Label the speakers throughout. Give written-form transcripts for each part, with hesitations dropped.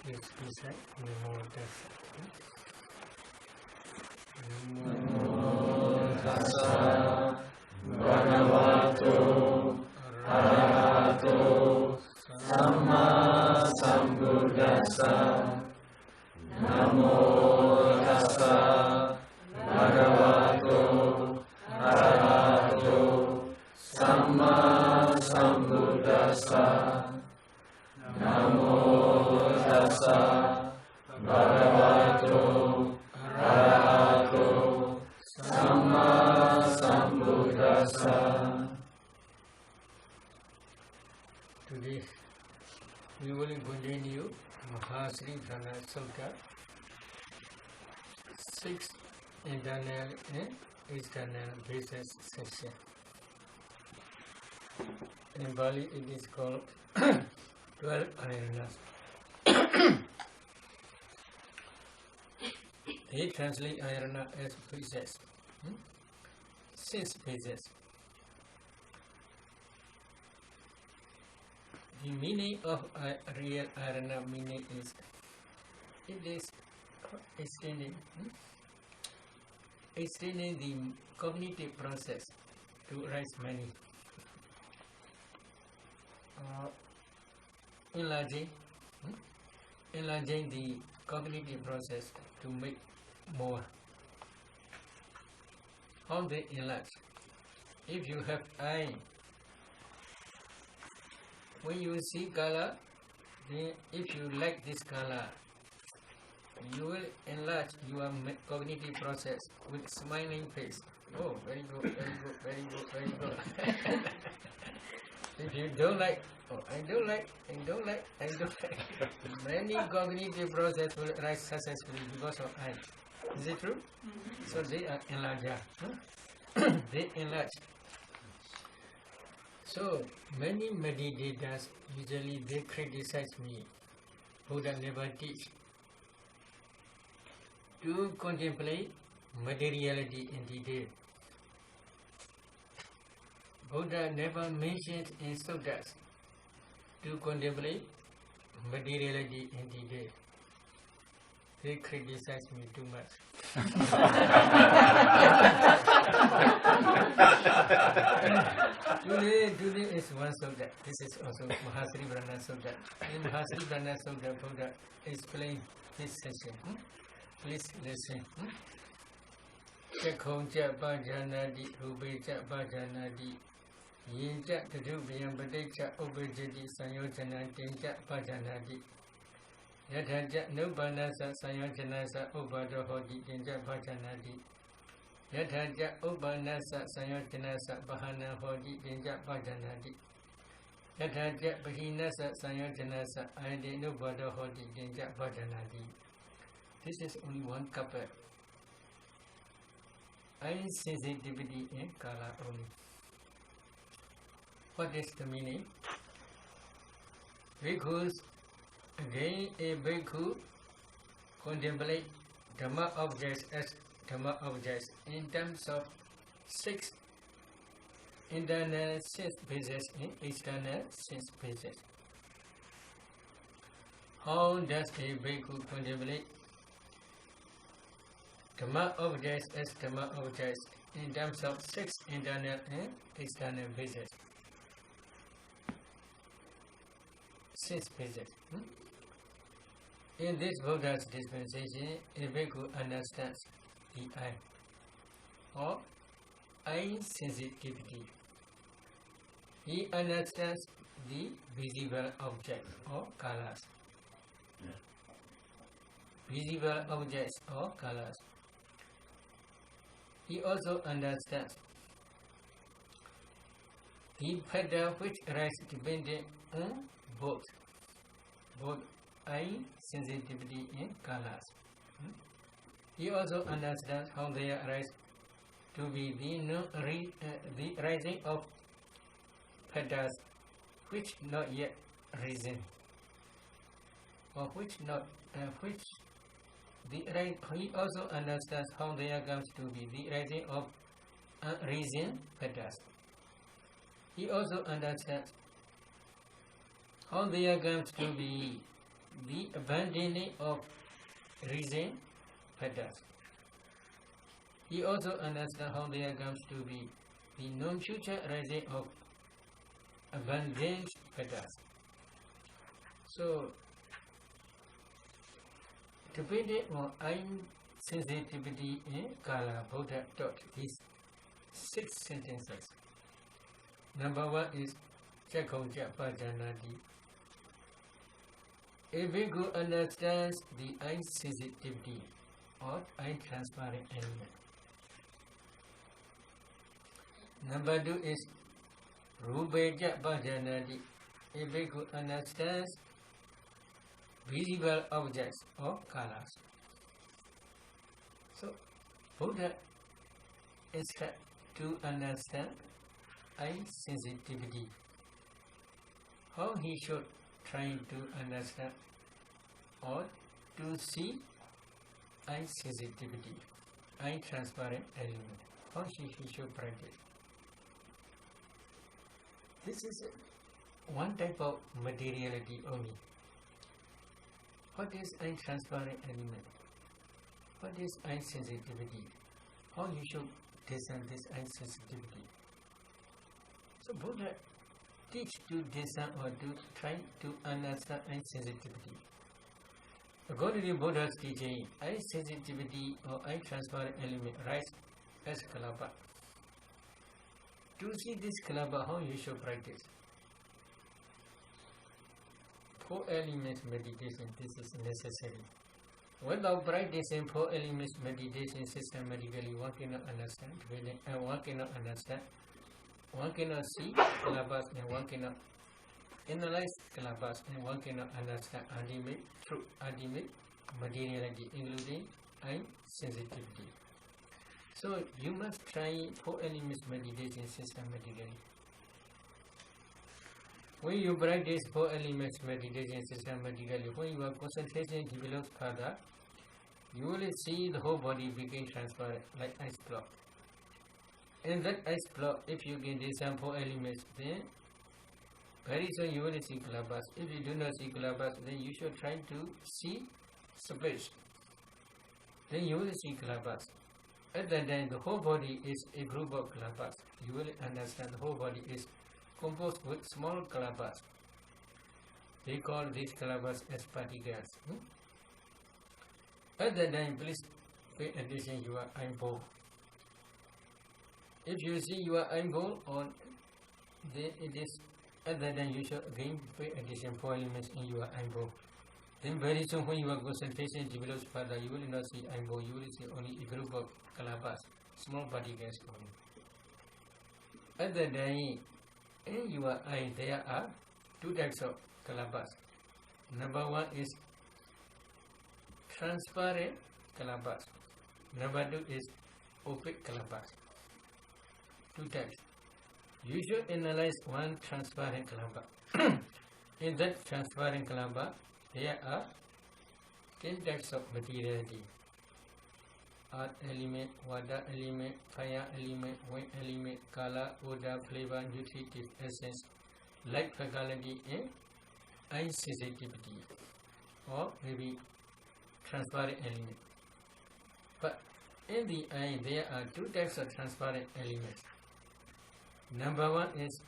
Speaker 1: Please recite Namo Tassa.
Speaker 2: Namo Tassa Bhagavato Arahato Samma Sambuddhassa. Namo Tassa Bhagavato Arahato Samma Sambuddhassa. Namo Tassa Bhagavato Arahato Samma Sambuddhassa.
Speaker 1: Today we will continue Mahasri Prana Sutta, 6 internal and external basis section. In Bali it is called 12 ayaranas. They translate ayarana as phases, 6 phases. The meaning of real ayarana meaning is it is extending the cognitive process to rise many. Enlarging the cognitive process to make more. How they enlarge? If you have eye, when you see color, then if you like this color, you will enlarge your cognitive process with smiling face. Oh, very good, very good, very good, very good. If you don't like, oh, I don't like. Many cognitive process will rise successfully because of I. Is it true? Mm-hmm. So they are enlarged. They enlarge. So many meditators usually they criticize me. Buddha never teach to contemplate materiality in detail. Buddha never mentions in suttas to contemplate materiality in detail. They criticize me too much. Today is one sutta. This is also Mahasri Prana Sutta. In Mahasri Prana Sutta, Buddha explains this session. Please listen. Chakhonja Bhajanadi, Rubeja Bhajanadi, Yinja Tadubian Badeja, Obejadi, Sayojana, Denja Bhajanadi. Yataja Nubanasa, Sayojanasa, Obadohodi, Denja Bhajanadi. Yataja Ubanasa, Sayojanasa, Bahana Hodi, Denja Bhajanadi. Yataja Bahinasa, Sayojanasa, Ide Nubadohodi, Denja Bhajanadi. This is only one couple. Eye sensitivity in color only. What is the meaning? Because again a bhikkhu contemplate Dhamma objects as Dhamma objects in terms of 6 internal 6 phases and external 6 phases. How does a bhikkhu contemplate Dhamma objects as Dhamma objects in terms of 6 internal and external phases? 6 phases. In this Buddha's dispensation, a bhikkhu understands the eye or eye sensitivity. He understands the visible object or colors. Visible objects or colors. He also understands the pattern which arises depending on both eye sensitivity and colors. He also understands how they arise to be the rising of patterns which not yet risen, or he also understands how there comes to be the rising of unrisen patterns. He also understands how there comes to be the abandoning of reason patterns. He also understands how there comes to be the non-future rising of abundant patterns. So, depending on sensitivity in Kala, Buddha taught these 6 sentences. Number 1 is Chakauja Pajanadi. A bhikkhu understands the eye sensitivity or eye transparent element. Number 2 is Rupeja Pajanadi. A bhikkhu understands visible objects or colors. So, Buddha instructs to understand eye sensitivity. How he should try to understand or to see eye sensitivity, eye transparent element. How he should practice. This is one type of materiality only. What is eye transparent element? What is eye sensitivity? How you should discern this eye sensitivity? So Buddha teach to discern or to try to understand eye sensitivity. According to Buddha's teaching, eye sensitivity or eye transparent element rise as kalapa. To see this kalapa, how you should practice? 4 elements meditation, this is necessary. Without practicing 4 elements meditation systematically, one cannot understand, one cannot see kalapas, and one cannot analyze kalapas, and one cannot understand ultimate truth, ultimate materiality, including eye sensitivity. So you must try 4 elements meditation systematically. When you practice 4 elements meditation systematically, when your concentration develops further, you will see the whole body become transparent like ice block. In that ice block, if you can discern 4 elements, then very soon you will see kalapas. If you do not see kalapas, then you should try to see space. Then you will see kalapas. At that time, the whole body is a group of kalapas. You will understand the whole body is composed with small kalapas. They call these kalapas as particles. At that time, please pay attention to your eyeball. If you see your eyeball on, then it is at that time you should again pay attention 4 elements in your eyeball. Then very soon when your concentration develops further, you will not see eyeball, you will see only a group of kalapas, small particles only. At that time, in your eye there are 2 types of kalapas. Number 1 is transparent kalapas. Number 2 is opaque kalapas. 2 types. You should analyze one transparent kalapa. In that transparent kalapa, there are 10 types of materiality. Earth element, water element, fire element, wind element, color, odor, flavor, nutritive essence, light faculty, and eye sensitivity, or maybe transparent element. But in the eye, there are 2 types of transparent elements. Number 1 is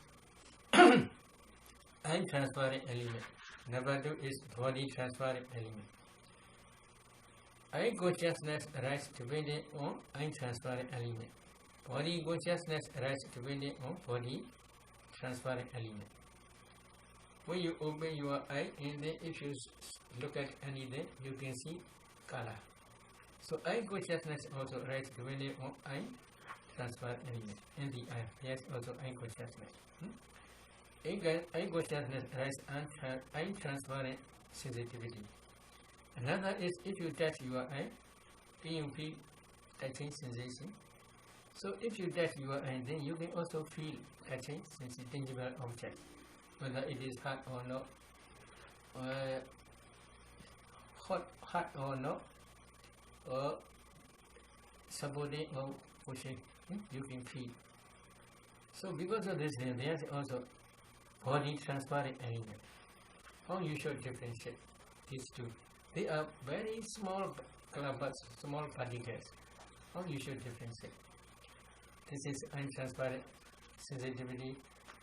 Speaker 1: eye transparent element. Number 2 is body transparent element. Eye consciousness arises depending on eye transparent element. Body consciousness arises depending on body transparent element. When you open your eye, and then if you look at anything, you can see color. So eye consciousness also arises depending on eye transparent element. In the eye, yes, also eye consciousness. Eye consciousness arises eye transparent sensitivity. Another is if you touch your eye, then you feel touching sensation. So if you touch your eye, then you can also feel touching tangible object, whether it is hot or not, hot or not, or supporting or pushing, you can feel. So because of this, there is also body transparent element. How you should differentiate? these two. They are very small clubs, small particles. How you should differentiate? This is untransparent sensitivity.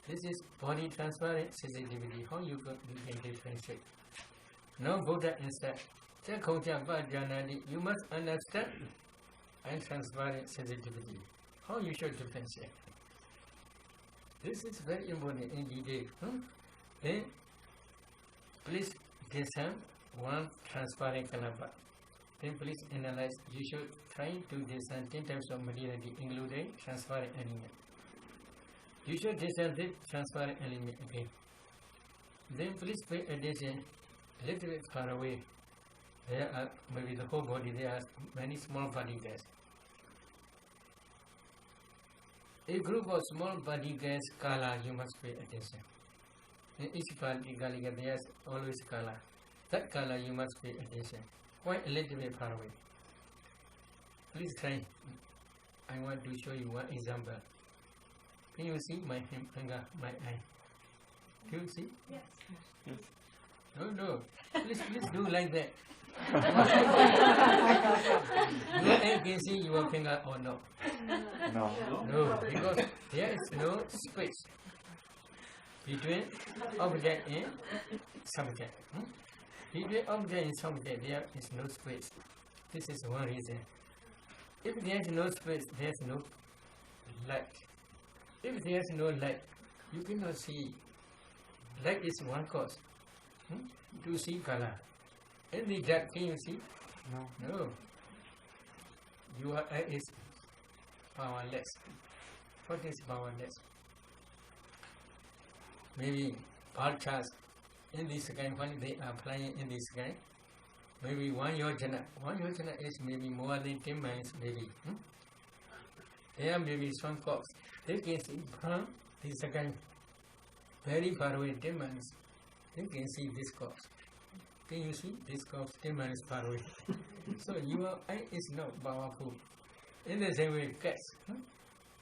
Speaker 1: This is body transparent sensitivity. How you can differentiate? No Buddha instead. You must understand untransparent sensitivity. How you should differentiate? This is very important in detail. Then please discern one transparent color. Then please analyze. You should try to discern 10 types of materiality, including transparent element. You should discern the transparent element again. Then please pay attention a little bit far away. There are maybe the whole body. There are many small particles. A group of small particles color you must pay attention. In each particle there is always color. That color you must pay attention. Quite a little bit far away. Please try. I want to show you one example. Can you see my finger, my eye? Do you see?
Speaker 3: Yes.
Speaker 1: No. Please do like that. Your eye can see your finger or no? No, because there is no space between object and subject. Between object and subject, there is no space. This is one reason. If there is no space, there is no light. If there is no light, you cannot see. Light is one cause to see color. In the dark, can you see? No. Your eye is powerless. What is powerless? Maybe vultures in the sky, when they are flying in the sky, maybe 1 yojana. 1 yojana is maybe more than 10 miles, maybe. There may be some cocks. They can see from the sky, very far away, 10 miles. They can see this cocks. Can you see this cocks 10 miles far away? So your eye is not powerful. In the same way, cats.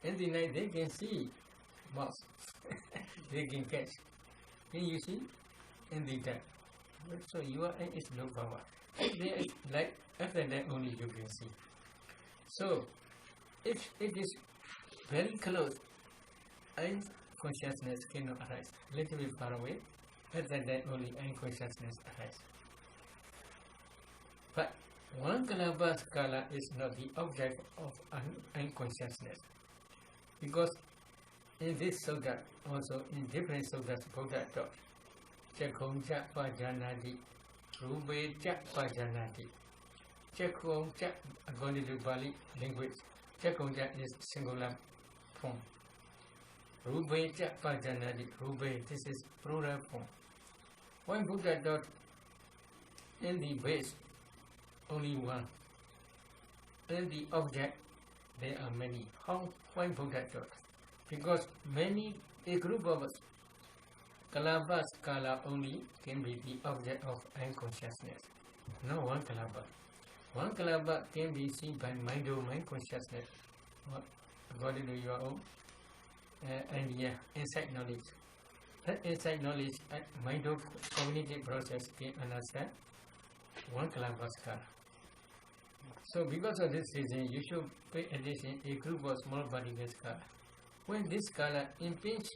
Speaker 1: In the night, they can see mouse. They can catch. Can you see? In the dark. So your eye is no power. There is light, after that only you can see. So, if it is very close, eye consciousness cannot arise. Little bit far away, after that only eye consciousness arise. But one color is not the object of unconsciousness. Because in this sutta, also in different suttas, Buddha taught, Chakkhung cha pajanati, Rube cha pajanati. Chakkhung cha, according to Bali language, Chakkhung cha is singular form. Rube cha pajanati, Rube, this is plural form. When Buddha taught, in the base, only one. In the object, there are many. How? Why Buddha taught? Because a group of kalabas kala only can be the object of unconsciousness. No one kalaba. One kalaba can be seen by mind consciousness, according to your own idea, insight knowledge. That insight knowledge, mind cognitive process can understand one kalabas kala. So because of this reason, you should pay attention a group of small particles color. When this color impinges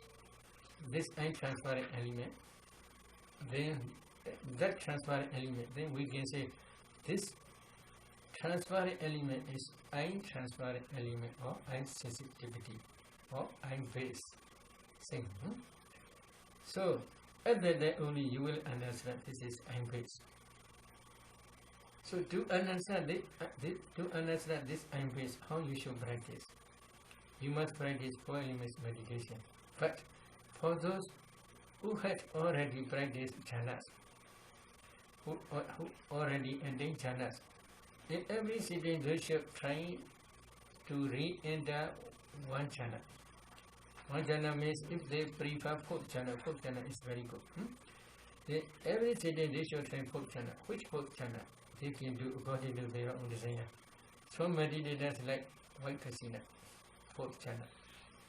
Speaker 1: this untransparent element, then that transparent element, then we can say this transparent element is untransparent element or unsensitivity or unbase. Same. So after that only you will understand this is unbase. So to understand this unbase, how you should practice? You must practice 4 elements meditation. But for those who have already practiced jhanas, who already attained jhanas, in every sitting they should try to re-enter one jhana. One jhana means if they prefer 4th jhana is very good. Then every sitting they should try 4th jhana. Which 4th jhana? They can do according to their own desire. Some meditators like white Acinna, 4th jhana.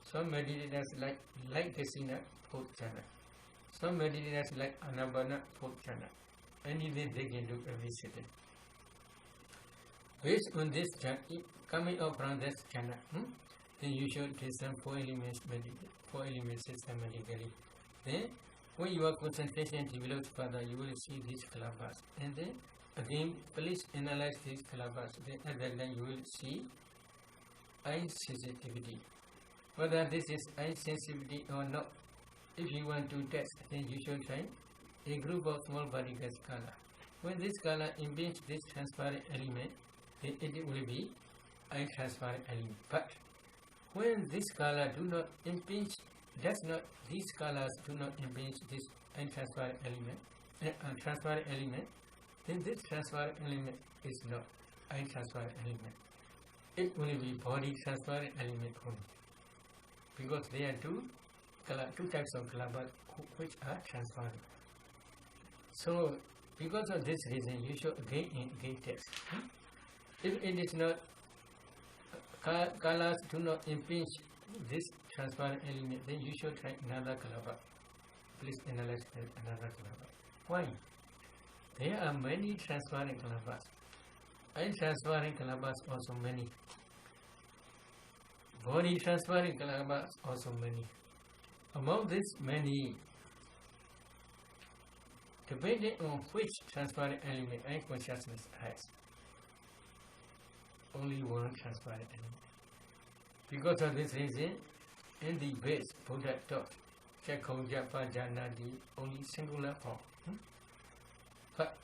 Speaker 1: Some meditators like light Acinna, 4th jhana. Some meditators like Anabana, 4th jhana. anything they can do every sitting. Based on this coming up from this jhana, then you should discern four elements systematically. Then, when your concentration develops further, you will see these kalabas. And then, again, please analyze these kalabas. Then, at that time, you will see eye sensitivity. Whether this is eye sensitivity or not, if you want to test, then you should try a group of small particles color. When this color impedes this transparent element, then it will be eye transparent element. But when this color do not impinge, these colors do not impinge this transparent element, then this transparent element is not transparent element. It will be body transparent element only, because there are two types of color which are transparent. So, because of this reason, you should again test. If it is not, colors do not impinge this transparent element, then you should try another color. Please analyze another color. Why? There are many transparent colors. Untransparent colors also many. Body transparent colors also many. Among these many, depending on which transparent element eye consciousness has, only one transparent element. Because of this reason, in the base, Buddha taught only singular form. But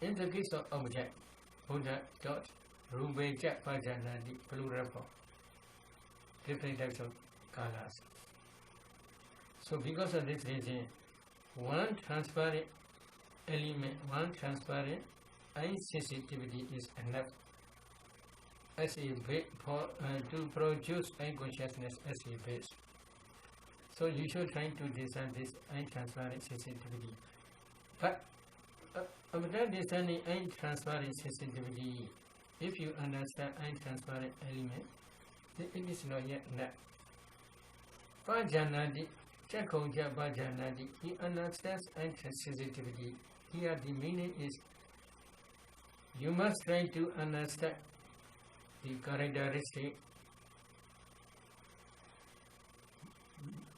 Speaker 1: in the case of object, Buddha taught plural form, different types of colors. So because of this reason, one transparent element, one transparent eye sensitivity is enough as a base to produce eye consciousness as a base. So you should try to discern this eye transparent sensitivity. But after discerning eye transparent sensitivity, if you understand eye transparent element, then it is not yet enough. Pajanadi, Chakoja Bajanadi, he understands eye sensitivity. Here the meaning is, you must try to understand the characteristic,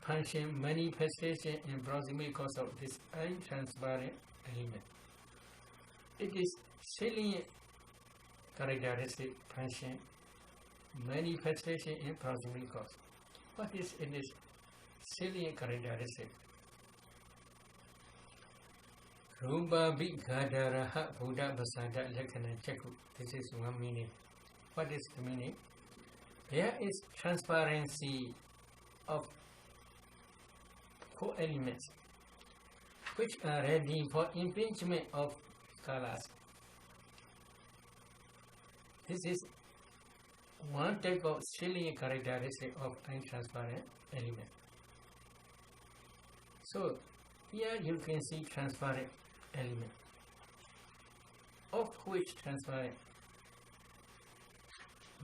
Speaker 1: function, manifestation, and proximate cause of this untransparent element. It is salient characteristic, function, manifestation, and proximate cause. What is it? Is salient characteristic? Rupa Bhikkadaraha Buddha Basada Lakkhana Chakku. This is one meaning. What is the meaning? There is transparency of four elements which are ready for impingement of colors. This is one type of salient characteristic of untransparent element. So here you can see transparent element, of which transparent.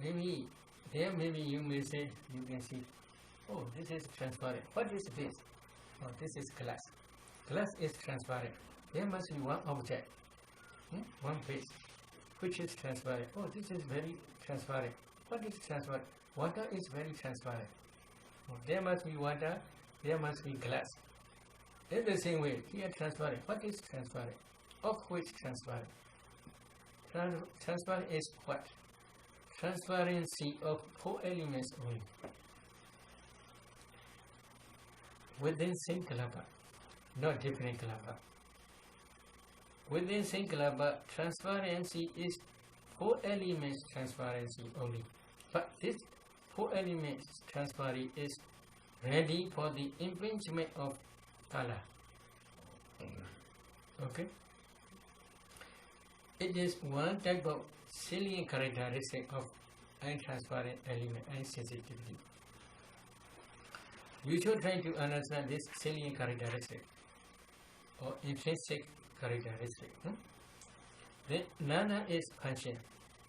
Speaker 1: Maybe you may say, you can see, oh, this is transparent. What is this? Oh, this is glass. Glass is transparent. There must be one object, one face, which is transparent. Oh, this is very transparent. What is transparent? Water is very transparent. Oh, there must be water, there must be glass. In the same way, here transparent. What is transparent? Of which transparent? Transparent is what? Transparency of four elements only. Within same kalapa, not different kalapa. Within same kalapa, transparency is four elements transparency only. But this four elements transparency is ready for the impingement of color. Okay? It is one type of salient characteristic of untransparent element and sensitivity. You should try to understand this salient characteristic or intrinsic characteristic. Then nana is function.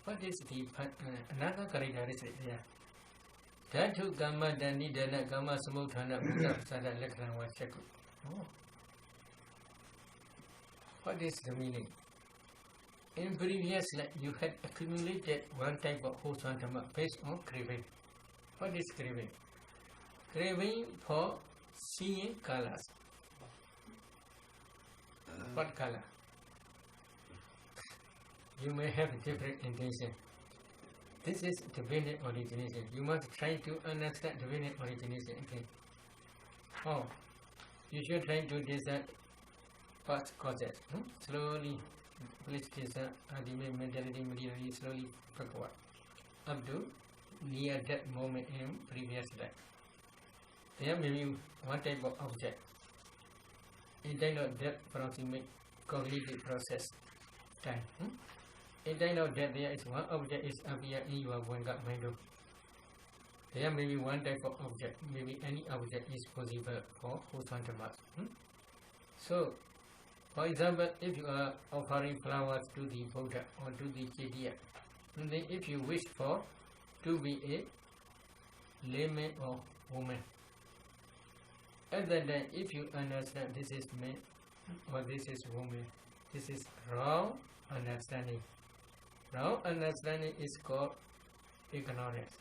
Speaker 1: What is the another characteristic there? Dhatu Gamma Danidana Gamma Samudhana Buddha Sada Lakkhana Chakku. What is the meaning? In previous life, you had accumulated one type of Hosantama based on craving. What is craving? Craving for seeing colors. What color? You may have different intention. This is divinity origination. You must try to understand divinity origination. Okay. Oh, you should try to discern past causes. Slowly, please discern ultimate mentality, materiality, slowly backward up to near that moment in previous life. There may be one type of object. In time of death, approximate cognitive process time. In time of death, there is one object is appear in your Vanga mind. There may be one type of object, maybe any object is possible for Hosantamas. So, for example, if you are offering flowers to the Buddha or to the Jediya, then if you wish for to be a layman or woman, at that time, if you understand this is man or this is woman, this is wrong understanding. Wrong understanding is called ignorance.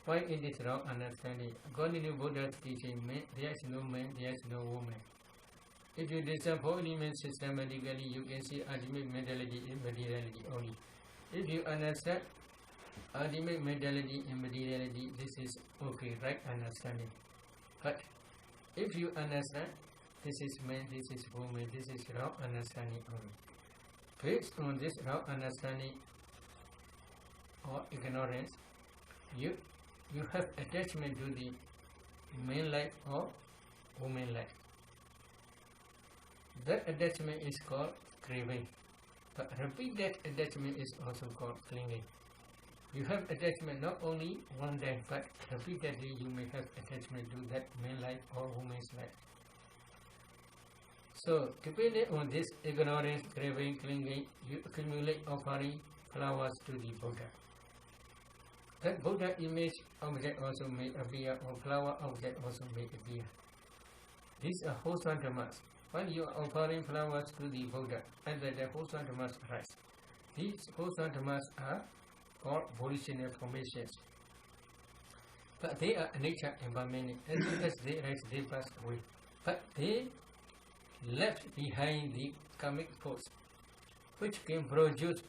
Speaker 1: Why it is wrong understanding? According to Buddha's teaching, there is no man, there is no woman. If you discern four elements systematically, you can see ultimate mentality in materiality only. If you understand ultimate mentality in materiality, this is okay, right understanding. But if you understand this is man, this is woman, this is wrong understanding only. Based on this wrong understanding or ignorance, you have attachment to the man life or woman life. That attachment is called craving. But repeated attachment is also called clinging. You have attachment not only one day, but repeatedly you may have attachment to that man life or woman's life. So, depending on this ignorance, craving, clinging, you accumulate offering flowers to the Buddha. That Buddha image object also may appear, or flower object also may appear. These are Hosantamas. When you are offering flowers to the Buddha, and the Hosantamas arise. These Hosantamas are called volitional formations. But they are nature impermanent. As soon as they rise, they pass away. But they left behind the karmic force, which can produce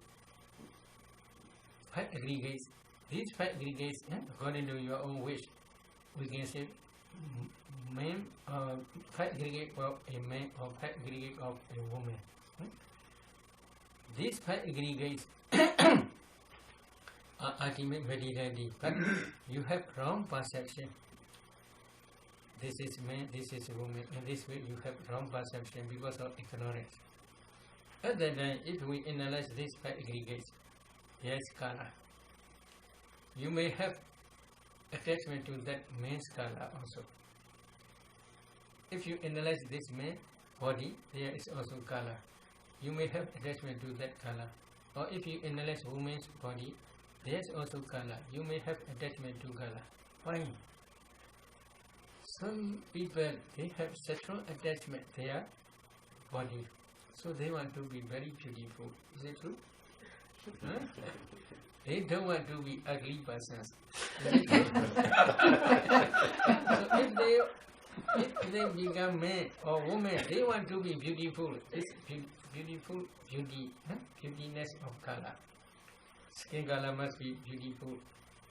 Speaker 1: five aggregates. These five aggregates, according to your own wish, we can say man, five aggregate of a man or five aggregate of a woman. These five aggregates are ultimate materiality, but you have wrong perception. This is man, this is woman, and this way you have wrong perception because of ignorance. At that time, if we analyze these five aggregates, there is color. You may have attachment to that man's color also. If you analyze this man's body, there is also color. You may have attachment to that color. Or if you analyze woman's body, there is also color. You may have attachment to color. Why? Some people, they have sexual attachment to their body. So they want to be very beautiful. Is it true? Huh? They don't want to be ugly persons. Is it true? So if they become man or woman, they want to be beautiful. It's beautiful beauty, beautiness of color. Skin color must be beautiful,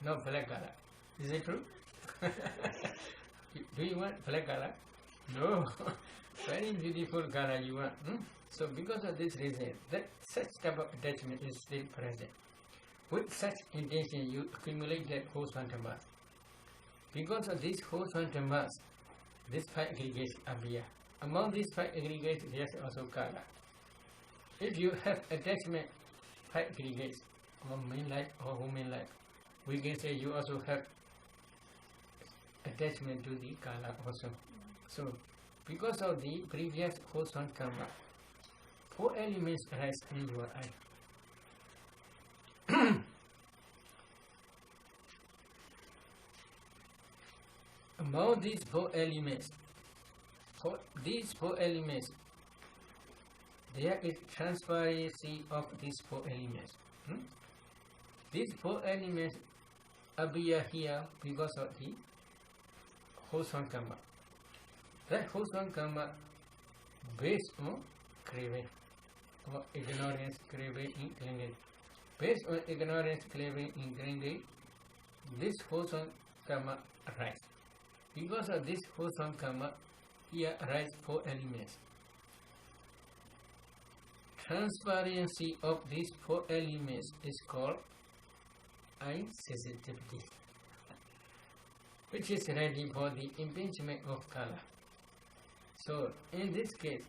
Speaker 1: not black color. Is it true? Do you want black color? No. Very beautiful color you want. So because of this reason, that such type of attachment is still present. With such intention, you accumulate that Hosantamas. Because of these Hosantamas, these five aggregates appear. Among these five aggregates, there is also color. If you have attachment, five aggregates, or man life or woman life, we can say you also have attachment to the color also. So, because of the previous Hosantama, four elements arise in your eye. Among these four elements, there is transparency of these four elements. These four elements appear here because of the wholesome karma. That wholesome karma based on craving or ignorance, craving, and clinging. Based on ignorance, craving, and clinging, this wholesome karma arises. Because of this wholesome karma, here arise four elements. Transparency of these four elements is called insensitivity, which is ready for the impingement of color. So, in this case,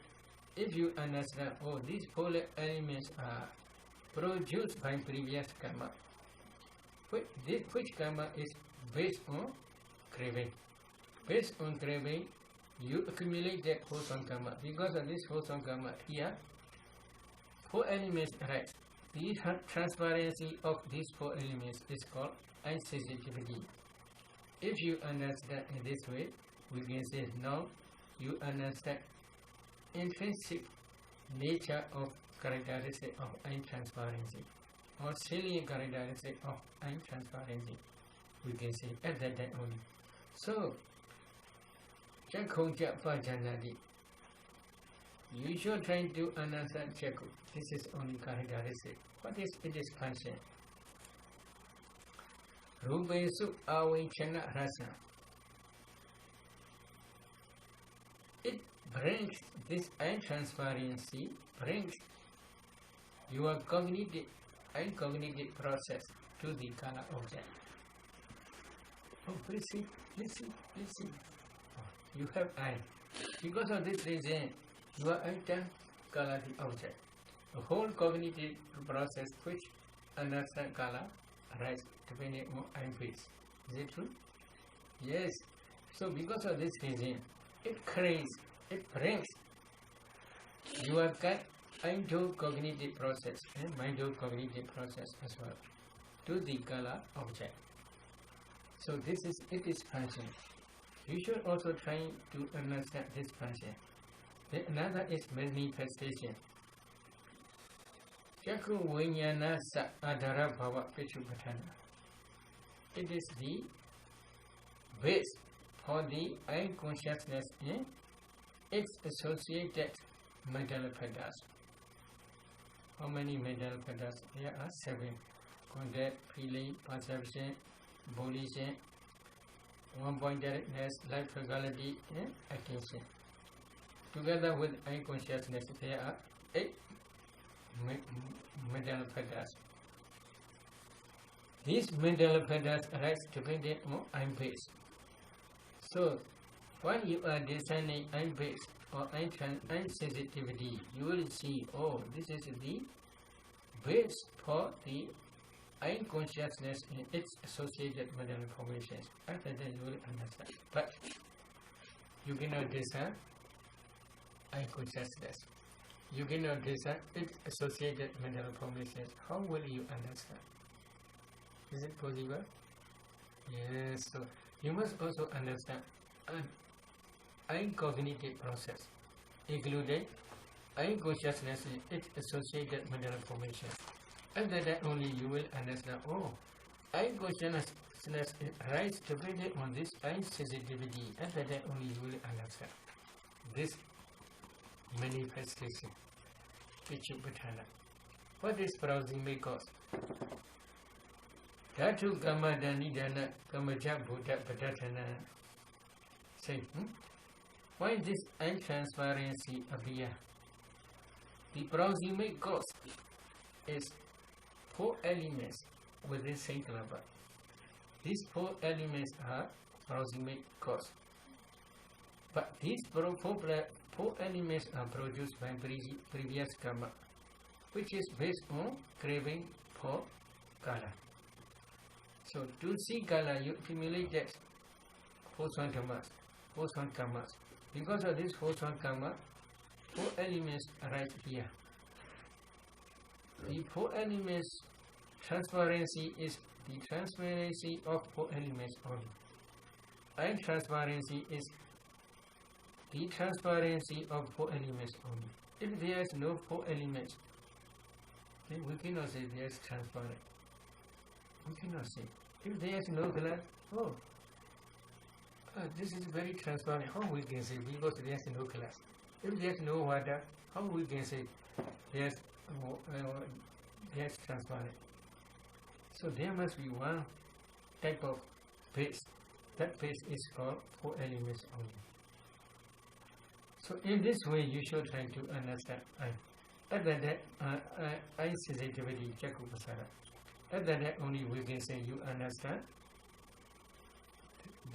Speaker 1: if you understand, oh, these four elements are produced by previous karma, which karma is based on craving. Based on craving, you accumulate that wholesome karma. Because of this wholesome karma, here, four elements arise. The transparency of these four elements is called insensitivity. If you understand in this way, we can say now you understand intrinsic nature of characteristic of intransparency or salient characteristic of intransparency. We can say at that time only. So, Chakkhongja Pajanadi. You should try to understand Chakku. This is only characteristic. What is its function? Rupesu Avichana Rasa. It brings this intransparency, brings your cognitive and cognitive process to the color object. Oh, please see, please see, please see. Oh, you have eye. Because of this reason, your eye color the object. The whole cognitive process which understand color arises depending on eye face. Is it true? Yes. So because of this reason, it creates, it brings your into cognitive process and mind-cognitive process as well to the color object. So this is its function. You should also try to understand this function. Then another is manifestation. Chakku Vinyana Sa Adhara Bhava Pichupatana. It is the base for the eye consciousness in its associated mental padas. How many mental padas? There are 7. Contact, feeling, perception, volition, one-point directness, life frugality, and attention. Together with eye consciousness, there are 8 mental padas. These mental padas arise dependent on eye base. So, when you are discerning eye base or eye sensitivity, you will see, oh, this is the base for the eye consciousness in its associated mental formations. After that, you will understand. But you cannot discern eye consciousness. You cannot discern its associated mental formations. How will you understand? Is it possible? Yes. So you must also understand an eye cognitive process, including eye consciousness in its associated mental formations. After that only you will understand, oh, eye consciousness arises dependent on this eye sensitivity. After that only you will understand this manifestation. Pichupatana. What is proximate cause? Dhatu Kama Danidana Kamaja Buddha Baddanta. Say, why this intransparency appear? The proximate cause is 4 elements within Sankalapa. These 4 elements are proximate cause. But these 4 elements are produced by previous karma, which is based on craving for color. So to see color, you accumulate that wholesome karmas. Because of this wholesome karma, 4 elements arise here. The 4 elements transparency is the transparency of 4 elements only. And transparency is the transparency of 4 elements only. If there is no four elements, then we cannot say there is transparent. We cannot say. If there is no glass, this is very transparent. How we can say? Because there is no glass. If there is no water, how we can say there is transparent? So there must be one type of phase. That phase is called four elements only. So in this way, you should try to understand I. Other than that, I sensitivity, Chakupasara. Other than that, only we can say you understand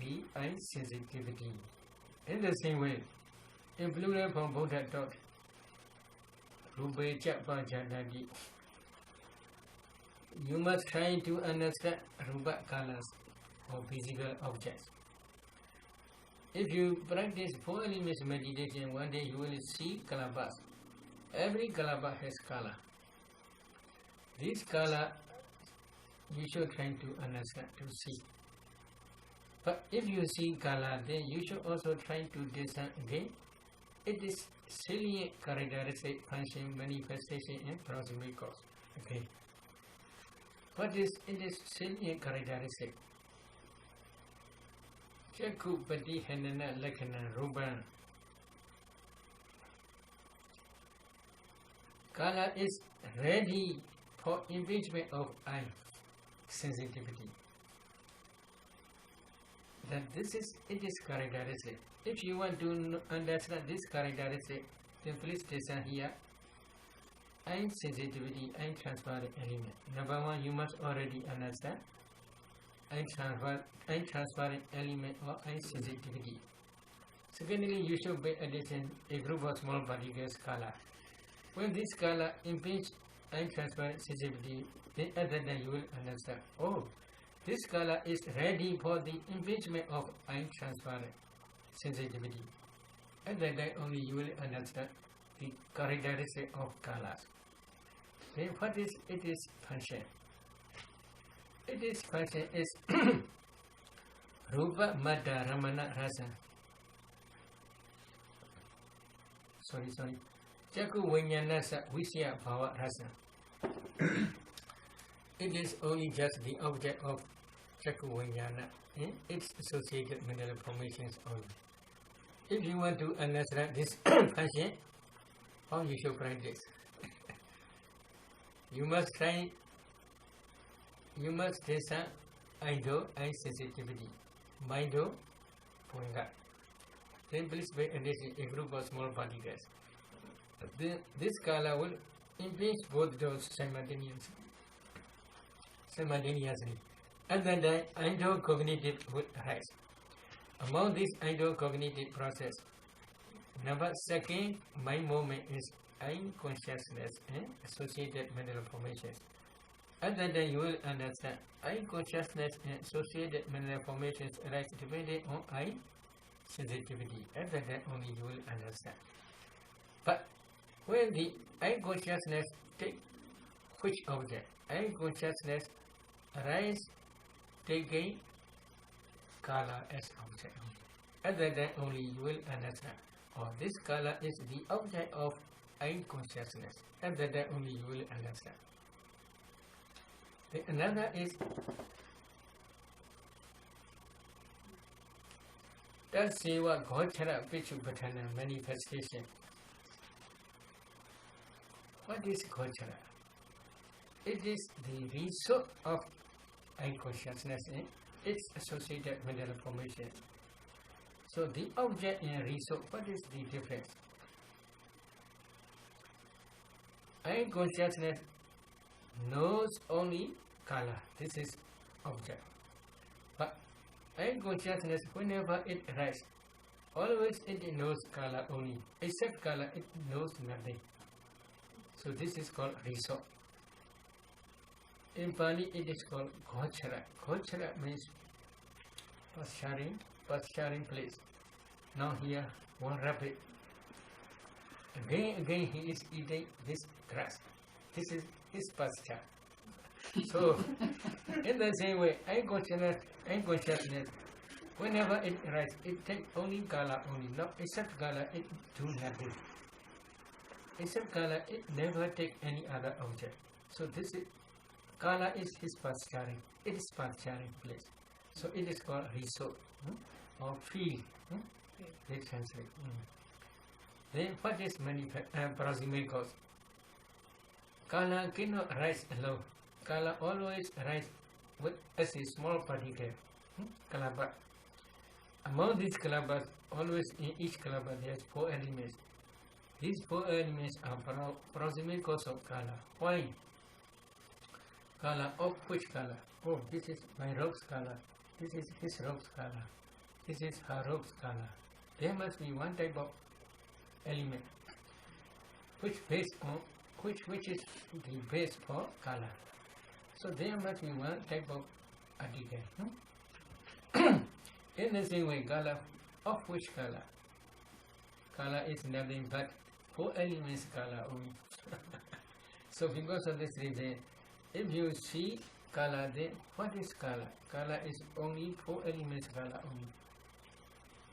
Speaker 1: the I sensitivity. In the same way, in plural from Buddha taught, Rupe Chapa Janadi, you must try to understand Rupa colors or physical objects. If you practice four elements meditation, one day you will see kalabas. Every kalaba has color. This color you should try to understand, to see. But if you see color, then you should also try to discern again. It is salient characteristic, function, manifestation, and proximate cause. Okay. What is it is salient characteristic? Chakku pati hanana lakana ruban. Color is ready for impeachment of eye sensitivity. That it is characteristic. If you want to understand this characteristic, then please listen here. Eye sensitivity, eye transparent element. Number one, you must already understand eye transparent element or eye sensitivity. Secondly, you should pay attention a group of small particles color. When this color impedes eye transparent sensitivity, then other than you will understand, this color is ready for the impeachment of eye transparent sensitivity. Other than only you will understand the characteristic of colors. Then what is its function? Its function is Rupa Madda Ramana Rasa. Sorry. Chakku Vinyanasa Visya Bhava Rasa. It is only just the object of Chakku Vinyana in its associated mental formations only. If you want to understand this function, how you should practice? You must discern Ido, eye sensitivity, Mido, Punga. Then please pay attention a group of small particles. This color will impeach both those simultaneously. And then the endocognitive will arise. Among this endocognitive process, number second, mind movement is eye consciousness and associated mental formations. Other than you will understand, eye consciousness and associated mental formations arise depending on eye sensitivity. Other than only you will understand. But when the eye consciousness take which object? Eye consciousness arise taking color as object. Other than only you will understand. This color is the object of eye consciousness. Other than only you will understand. Another is Taseva Gochara Pichupatana manifestation. What is Gochara? It is the result of eye consciousness and its associated mental formation. So the object and result, what is the difference? Eye consciousness knows only color. This is object. But eye consciousness, whenever it arises, always it knows color only. Except color, it knows nothing. So this is called result. In Pali, it is called Gochara. Gochara means pasturing place. Now here, one rabbit. Again he is eating this grass. This is his pasture. So, in the same way, eye consciousness, whenever it arises, it takes only color only. Not except color, it do nothing. Except Kala, it never take any other object. So this is Kala is his path-sharing. It is path-sharing place. So it is called resort or field. They translate. Then what is proximate cause? Kala cannot rise alone. Kala always rise with as a small particle. Kalaba. Among these kalabas, always in each kalaba there is 4 elements. These 4 elements are proximate cause of Kala. Why? Kala of which Kala? Oh, this is my rope's Kala. This is his rope's Kala. This is her rope's Kala. There must be one type of element which is the base for Kala. So there must be one type of article. In the same way, Kala of which Kala? Kala is nothing but 4 elements Kala only. So because of this reason, if you see Kala, then what is Kala? Kala is only 4 elements Kala only.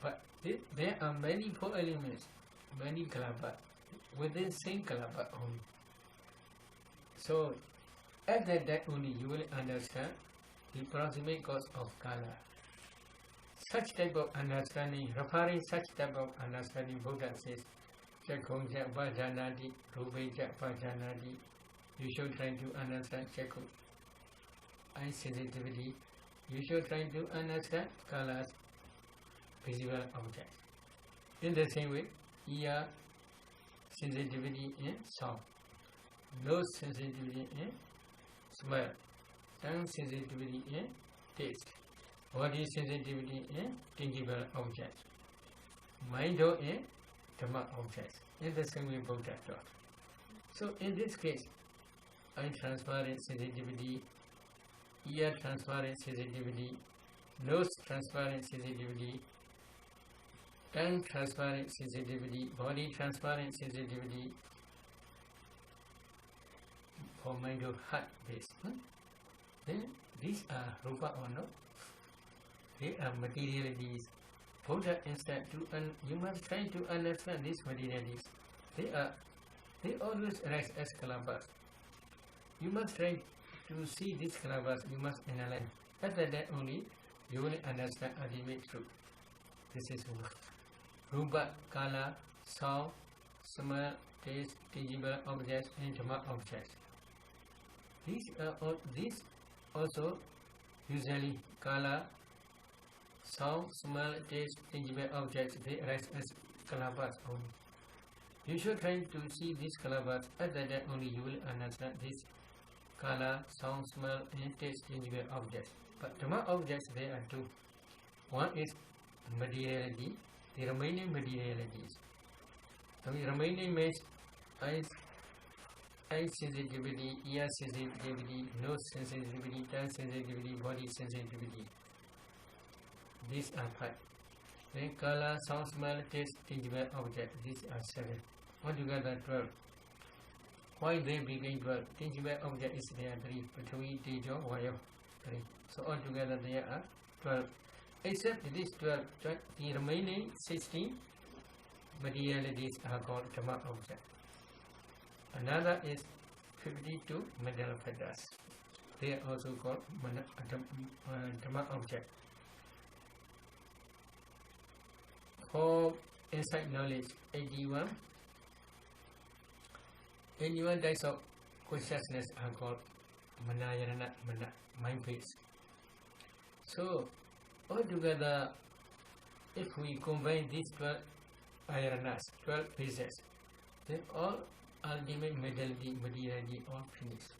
Speaker 1: But there are many 4 elements, many Kalaba, within same Kalaba only. So at that only you will understand the proximate cause of Kala. Such type of understanding, referring such type of understanding, Buddha says, Chakongja Bajanadi, Rubeja Bajanadi. You should try to understand Chaku, eye sensitivity. You should try to understand Kala's visible objects. In the same way, ear sensitivity in sound, nose sensitivity in smell, tongue sensitivity in taste, body sensitivity in tangible objects, mind in Dhamma objects. In the same way, Buddha taught. So in this case, eye transparent sensitivity, ear transparent sensitivity, nose transparent sensitivity, tongue transparent sensitivity, body transparent sensitivity, for mind of heart base. Then these are rupa or no? They are materialities. Buddha instead you must try to understand these materialities. They always arise as kalabas. You must try to see these kalabas. You must analyze. After that only you will understand ultimate truth. This is rupa, kala, sound, smell, taste, tangible objects, and Dhamma objects. These also usually kala, sound, smell, taste, tangible objects, they arise as kalabas only. You should try to see these kalabas. After that only you will understand these kala, sound, smell, and taste, tangible objects. But Dhamma objects, there are 2. One is materiality, the remaining materialities. The remaining means eye sensitivity, ear sensitivity, nose sensitivity, tongue sensitivity, body sensitivity. These are 5. Then color, sound, smell, taste, tangible object. These are 7. Altogether 12. Why they became 12? Tangible object is there 3. Pathavi, Tejo, Vayo 3. So altogether there are 12. Except these 12, the remaining 16 materialities are called Dhamma object. Another is 52 mental fetters. They are also called Dhamma object. For insight knowledge, 81 types of consciousness are called Manayana, mind phase. So altogether, if we combine these 12 ayaranas, 12 phases, then all ultimate materiality all finished.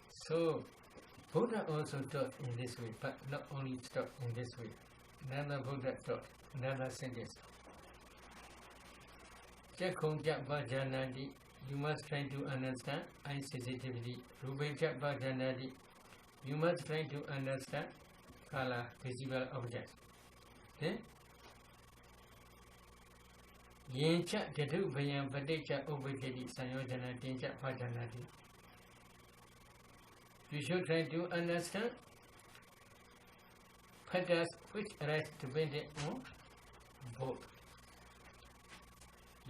Speaker 1: So Buddha also taught in this way, but not only taught in this way. Another Buddha taught, another sentence. Chakongja Bhajanadi, you must try to understand eye sensitivity. Rubeja Bhajanadi, you must try to understand kala, visible objects. Then Yencha Tadu Bayam Padecha Obededi Sayojana Tincha Bhajanadi. You should try to understand factors which arise to benefit both.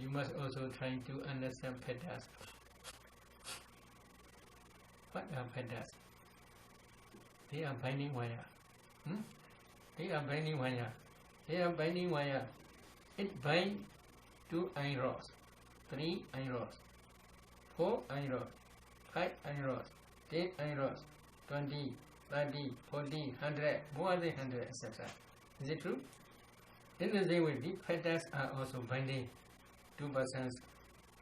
Speaker 1: you must also try to understand Vedas. What are Vedas? They are binding wire. They are binding wire. They are binding wire. It binds 2 iron rods, 3 iron rods, 4 iron rods, 5 iron rods, 10 iron rods, 20, 30, 40, 100, more than 100, etc. Is it true? In the same way, the Vedas are also binding 2 persons,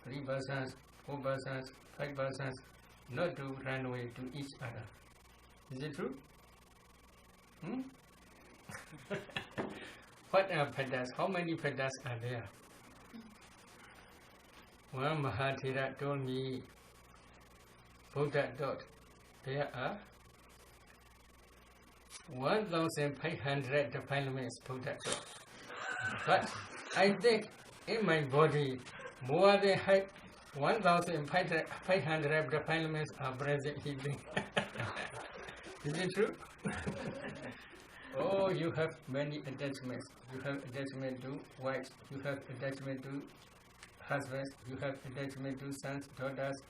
Speaker 1: 3 persons, 4 persons, 5 persons, not to run away to each other. Is it true? What are Vedas? How many Vedas are there? One Mahathira told me, Buddha taught, there are 1,500 defilements Buddha taught. But I think in my body, more than 1,500 defilements are present here. Is it true? Oh, you have many attachments. You have attachment to wives, you have attachment to husbands, you have attachment to sons, daughters,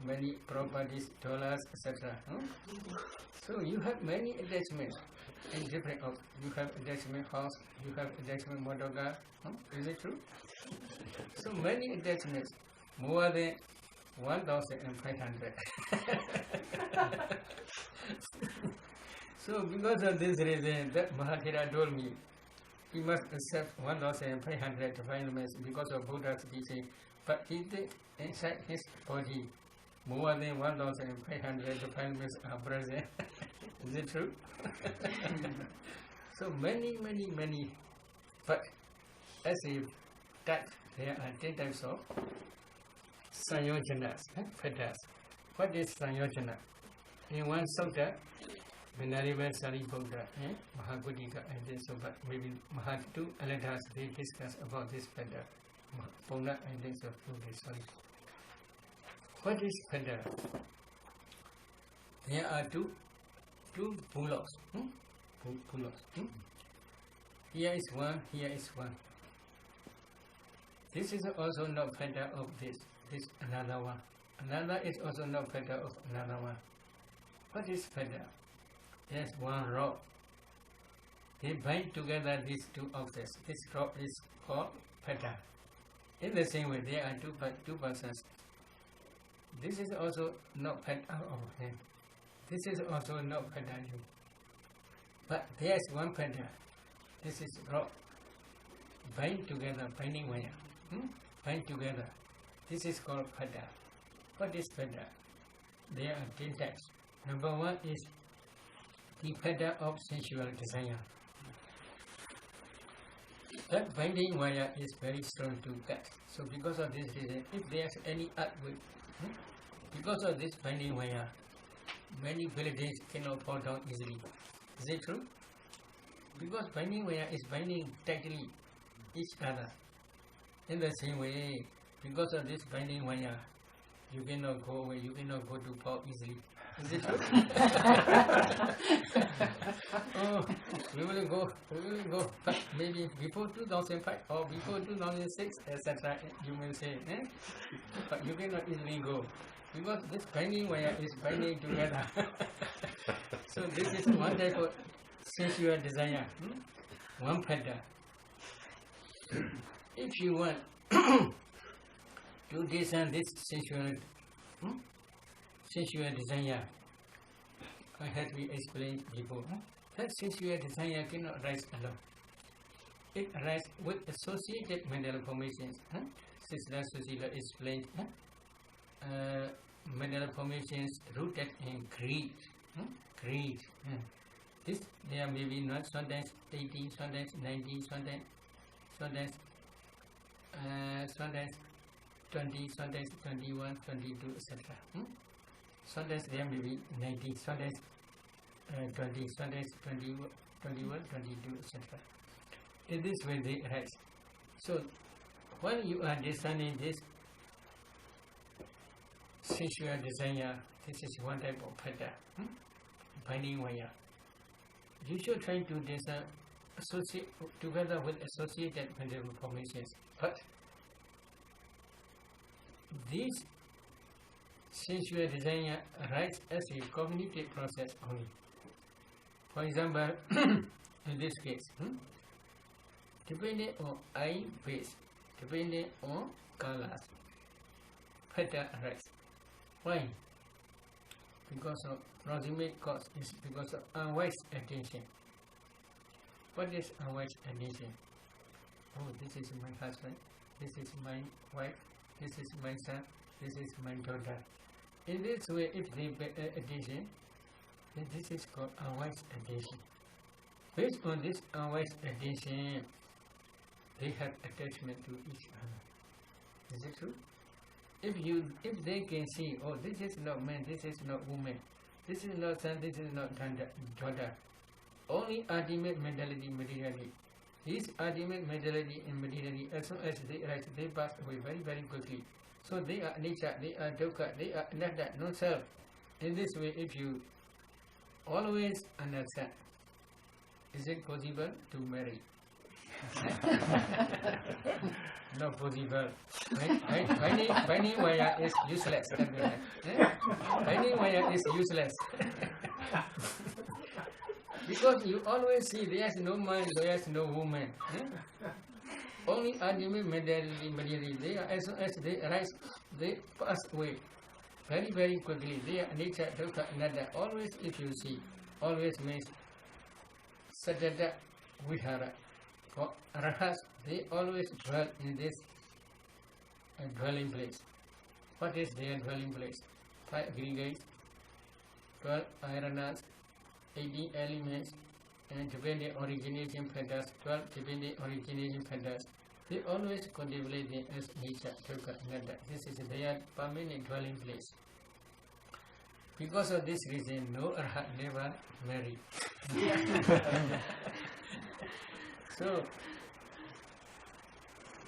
Speaker 1: many properties, dollars, etc. So you have many attachments in different of. You have attachment house, you have attachment motor car. Is it true? So many attachments, more than 1,500. So because of this reason, that Mahathira told me, he must accept 1,500 defilements because of Buddha's teaching. But he thinks inside his body, more than 1,500 defilements are present. Is it true? So many. But as a type, there are 10 types of Sanyojanas, Vedas. What is Sanyojana? In one sutta, Venerable Sariputta, Mahaguddika, I think so, but maybe Mahatu Aladas, they discuss about this Veda. Pona, I think so, okay, sorry. What is Veda? There are two bullocks. Here is one, here is one. This is also not Veda of this. This another one. Another is also not Veda of another one. What is Veda? There's one rope. They bind together these two objects. This rope is called Veda. In the same way, there are two persons. This is also not Veda of him. This is also not Veda. But there's one Veda. This is rope. Bind together, binding wire. Bind together. This is called Veda. What is Veda? There are 10 types. Number 1 is the Veda of sensual desire. That binding wire is very strong to cut. So because of this reason, if there's any earthquake, because of this binding wire, many villages cannot fall down easily. Is it true? Because binding wire is binding tightly each other. In the same way, because of this binding wire, you cannot go away, you cannot go to fall easily. Is it true? Oh, we will go, but maybe before 2005 or before 2006, etc. You may say, but you cannot easily go because this binding wire is binding together. So this is one type of sensual desire, one Veda. If you want to discern this sensual desire, I had to explain before. That sensual desire cannot rise alone. It arises with associated mental formations. Sister Susila explained mental formations rooted in greed. Greed. This there may be not sometimes 80, sometimes 90, sometimes 20, sometimes 21, 22, etc. Sometimes there may be 90, sometimes 20, sometimes 21, 22, etc. In this way they arise. So when you are discerning this sensual desire, this is one type of Veda, binding wire. You should try to discern together with associated mental formations. But this sensual desire arises as a cognitive process only. For example, in this case, depending on eye base, depending on colors, pattern arise. Why? Because of proximate cause is because of unwise attention. What is unwise attention? Oh, this is my husband, this is my wife, this is my son, this is my daughter. In this way, if they pay attention, then this is called unwise attention. Based on this unwise attention, they have attachment to each other. Is it true? If they can see, oh, this is not man, this is not woman, this is not son, this is not daughter, only ultimate mentality, materiality. This ultimate mentality and materiality, as soon as they arise, they pass away very, very quickly. So they are nature, they are dukkha, they are anatta, no self. In this way, if you always understand, is it possible to marry? Not possible. Finding wire is useless. Finding wire is useless. Because you always see there is no man, there is no woman. Only ultimate materiality. They are, as soon as they arise, they pass away very, very quickly. They are nature, dukkha, anatta. Always, if you see, always means satata vihara. For arahats, they always dwell in this dwelling place. What is their dwelling place? 5 aggregates, 12 ayanas, 18 elements, and dependent origination factors, 12 dependent origination factors. They always contemplate them as nature, dukkha, anatta. This is their permanent dwelling place. Because of this reason, no arhat never married. So,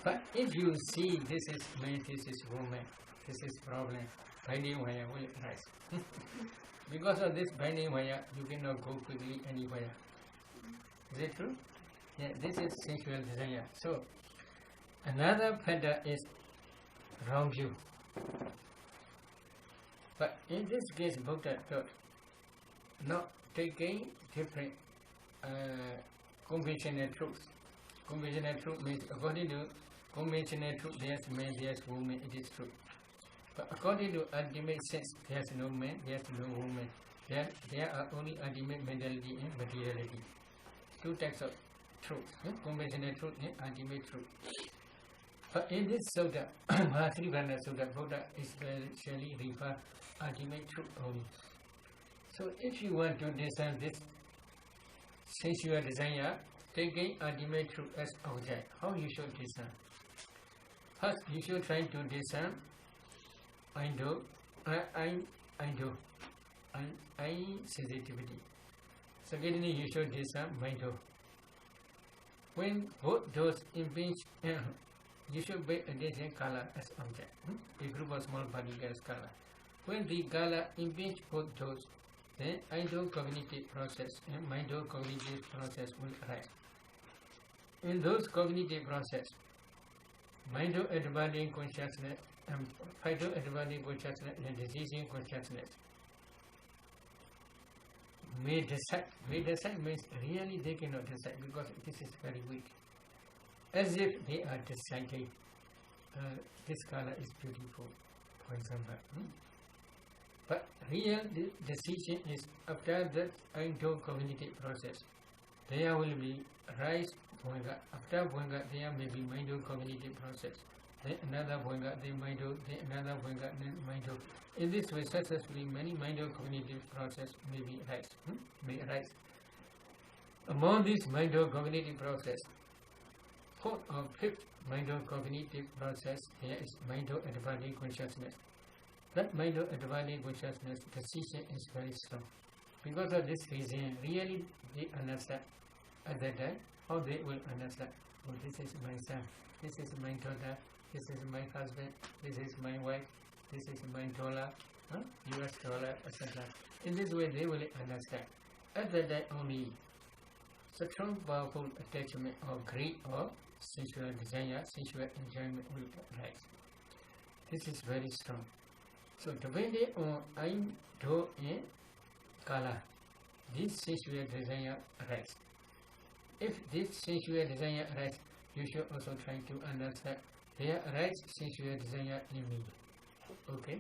Speaker 1: but if you see this is man, this is woman, this is problem, binding wire will arise. Because of this binding wire, you cannot go quickly anywhere. Is it true? Yeah, this is sensual desire. So, another factor is wrong view. But in this case, Buddha taught not taking different conventional truths. Conventional truth means according to conventional truth, there's man, there's woman, it is true. But according to ultimate sense, there's no man, there's no woman. There are only ultimate mentality and materiality. Two types of truth, conventional truth and ultimate truth. But in this sutta, Mahasrivana Sutta, Buddha especially refer ultimate truth only. So if you want to discern this sensual desire, taking ultimate truth as object, how you should discern? First, you should try to discern I sensitivity. Secondly, you should discern mind. When both those impinge, you should pay attention color as object. A group of small particles color. When the color impinge both those, then cognitive process and mind-cognitive process will arise. In those cognitive process, mind-advancing consciousness and phyto-advancing consciousness and decision consciousness may decide. May decide means really they cannot decide because this is very weak. As if they are deciding, this color is beautiful, for example. But real decision is after that cognitive process. There will be rise bhoga. After bhoga, there may be mind-cognitive process. Then another bhoga, then mind-o, then another bhoga, then mind-o. In this way, successfully, many mind-cognitive process may be may arise. Among these mind-cognitive process, fourth or fifth mind-cognitive process, there is mind-advancing consciousness. That mind-advancing consciousness decision is very strong. Because of this reason, really they understand at that time how they will understand. Oh, this is my son, this is my daughter, this is my husband, this is my wife, this is my dollar, US dollar, etc. In this way, they will understand. At that time only, strong, powerful attachment or greed or sensual desire, sensual enjoyment will arise. This is very strong. So depending on I, do, and color, this sensual desire arises. If this sensual desire arises, you should also try to understand there arises sensual desire in me. Okay?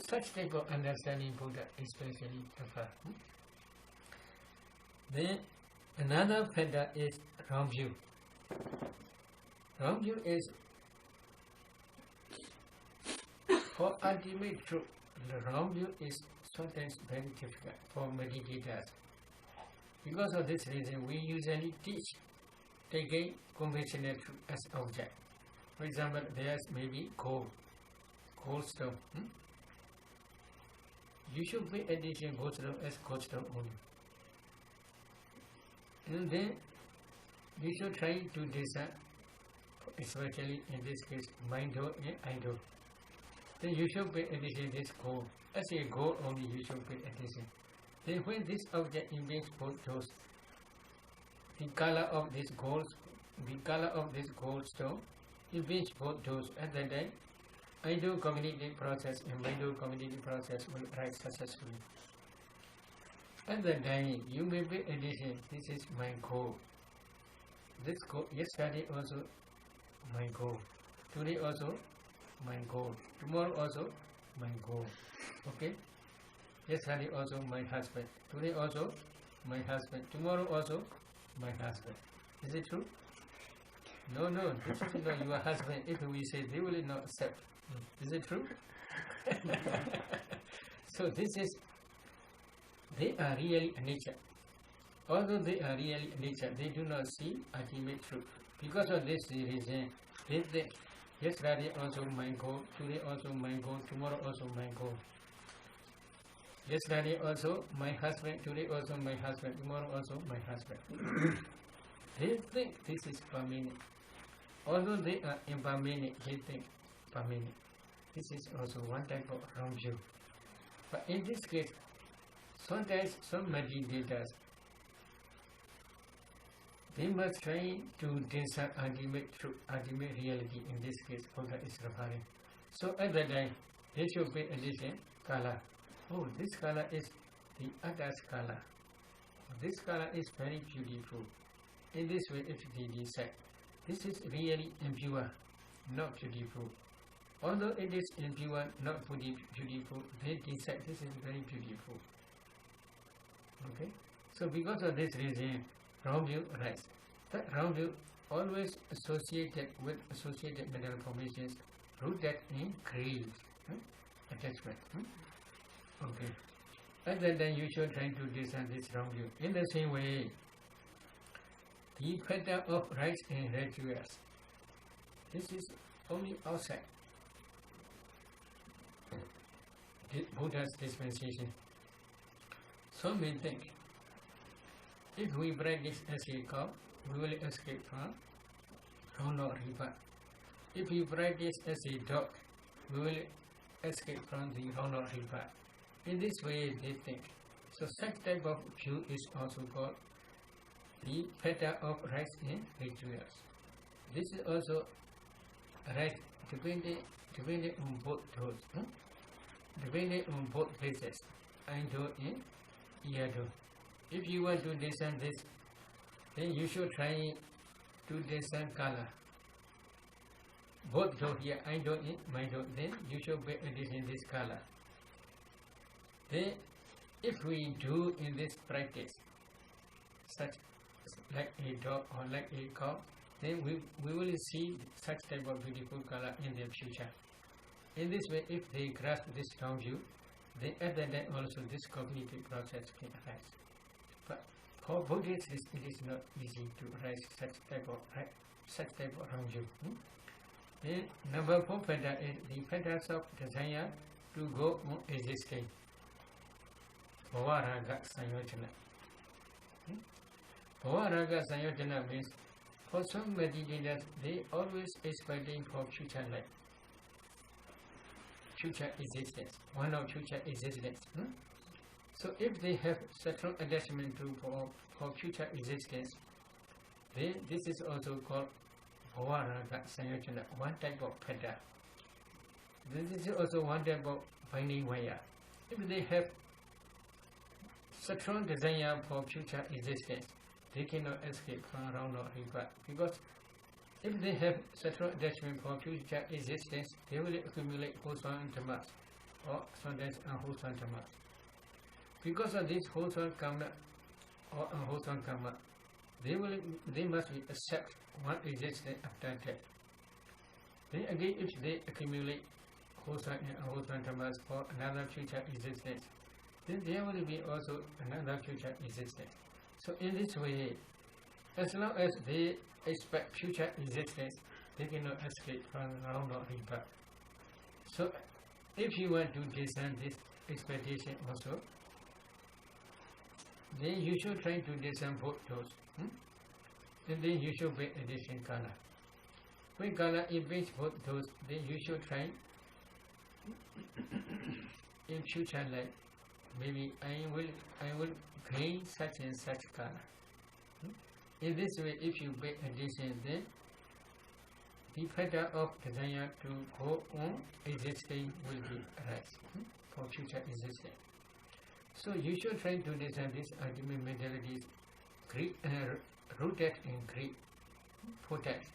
Speaker 1: Such type of understanding Buddha especially prefer. Then another factor is wrong view. Wrong view is for ultimate truth. The wrong view is sometimes very difficult for meditators. Because of this reason, we usually teach taking conventional truth as object. For example, there's maybe gold stone. You should pay attention gold stone as gold stone only. And then you should try to discern, especially in this case, mind door and I door. Then you should pay attention to this goal. As a goal only, you should pay attention. Then when this object invades both doors, the color of this gold stone invades both doors. At that time, I do cognitive process and mind door cognitive process will rise successfully. At that time, you may pay attention. This is my goal. This goal, yesterday also my goal. Today also my goal. Tomorrow also my goal. Okay? Yesterday also my husband. Today also my husband. Tomorrow also my husband. Is it true? No, this is not your husband. If we say, they will not accept. Is it true? So this is, they are really nature. Although they are really nature, they do not see ultimate truth. Because of this reason, they think, yesterday also my goal, today also my goal, tomorrow also my goal. Yesterday also my husband, today also my husband, tomorrow also my husband. They think this is permanent. Although they are impermanent, they think permanent. This is also one type of wrong view. But in this case, sometimes some meditators, they must try to discern ultimate truth, ultimate reality. In this case, Buddha is referring. So at that time, they should pay attention, color. Oh, this color is the other's color. This color is very beautiful. In this way, if they decide, this is really impure, not beautiful. Although it is impure, not beautiful, they decide this is very beautiful. Okay? So because of this reason, wrong view arises. That wrong view always associated with associated mental formations rooted in greed, attachment. Okay. And then you should try to discern this wrong view. In the same way, the pattern of rites and rituals. This is only outside the Buddha's dispensation. Some may think, if we practice as a cow, we will escape from Rono River. If we practice as a dog, we will escape from the Rono River. In this way, they think. So such type of view is also called the pattern of rites and rituals. This is also right depending on both those. Depending on both places, Aido and Iado. If you want to discern this, then you should try to discern color. Both do here, Aido and Maido, then you should pay attention this color. Then, if we do in this practice, such like a dog or like a cow, then we will see such type of beautiful color in the future. In this way, if they grasp this wrong view, then at the end also this cognitive process can arise. But for Buddhists, it is not easy to arise such type of wrong view. Then number 4 factor is the factors of desire to go on existing. Bhavaraga Sanyojana. Bhavaraga Sanyojana means for some meditators, they always expecting for future life, future existence, one of future existence. So if they have strong attachment to for future existence, then this is also called Bhavaraga Sanyojana, one type of pattern. This is also one type of finding Vaya. If they have strong desire for future existence, they cannot escape from round or rebirth. Because if they have strong attachment for future existence, they will accumulate wholesome tamas or sometimes unwholesome tamas. Because of this wholesome karma or unwholesome karma, they must accept one existence after death. Then again, if they accumulate wholesome and unwholesome tamas for another future existence, then there will be also another future existence. So in this way, as long as they expect future existence, they cannot escape from round or rebirth. So if you want to discern this expectation also, then you should try to discern both those. And then you should make addition kala. When kala invades both those, then you should try in future life, maybe I will gain such and such kala. In this way, if you make addition, then the factor of desire to go on existing will be arise for future existence. So you should try to discern these ultimate mentalities rooted in greed, protect.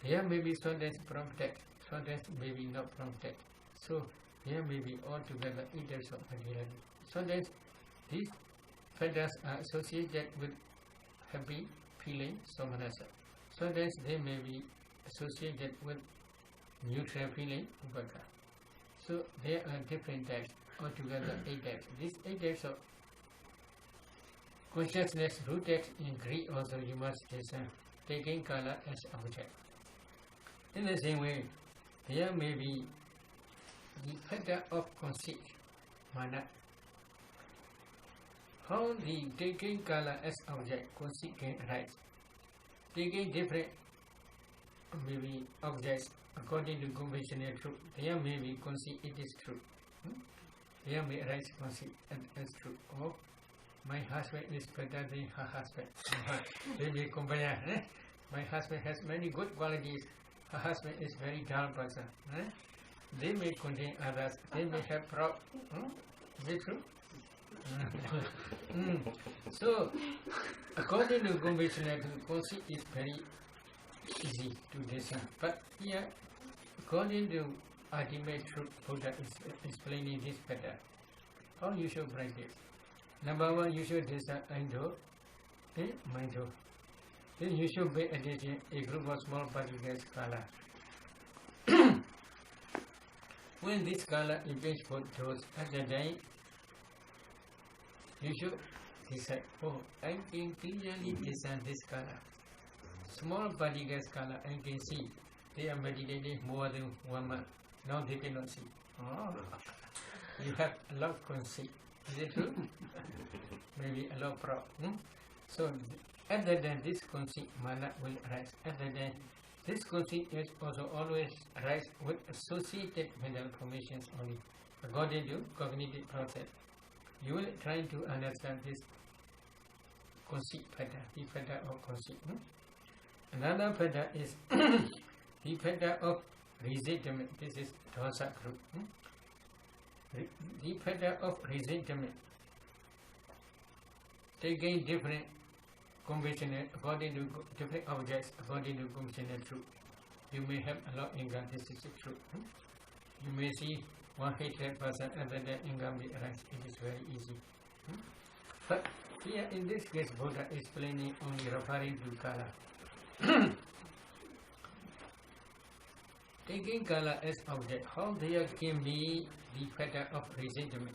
Speaker 1: There may be sometimes protect, sometimes maybe not protect. So there may be altogether eaters of materiality. Sometimes these factors are associated with happy feeling, somanasa. Sometimes they may be associated with neutral feeling, upaka. So there are different types, altogether 8 types. These 8 types of consciousness rooted in greed also you must discern, taking kala as object. In the same way, there may be the factor of conceit, mana. How the taking kala as object, conceit can arise. Taking different maybe objects according to conventional truth, there may be conceit it is true. There may arise conceit as true. Oh, my husband is better than her husband. They may compare. My husband has many good qualities. Her husband is very dull person. They may contain others. They may have proud. Is it true? So, according to conventional truth, conceit is very easy to discern. But here, according to ultimate truth, Buddha is explaining this better. How you should practice. Number 1, you should discern Indo and Mindo. Then you should make addition a group of small particles kala. When this kala invades both those at the time, you should decide, oh, I can clearly discern this kala. Small particles kala, I can see. They are meditating more than 1 month. Now they cannot see. Oh, you have a lot of conceit. Is it true? Maybe a lot of proud. So, other than this conceit, mana will arise. Other than this conceit is also always arise with associated mental formations only. According to cognitive process, you will try to understand this conceit pattern, the pattern of conceit. Another pattern is the pattern of resentment. This is dosa group. The pattern of resentment, taking different conventional according to different objects according to conventional truth. You may have a lot of anger. This is the truth. You may see one hatred person other than anger may arise. It is very easy. But here in this case, Buddha is explaining only referring to kala. Taking kala as object, how there can be the pattern of resentment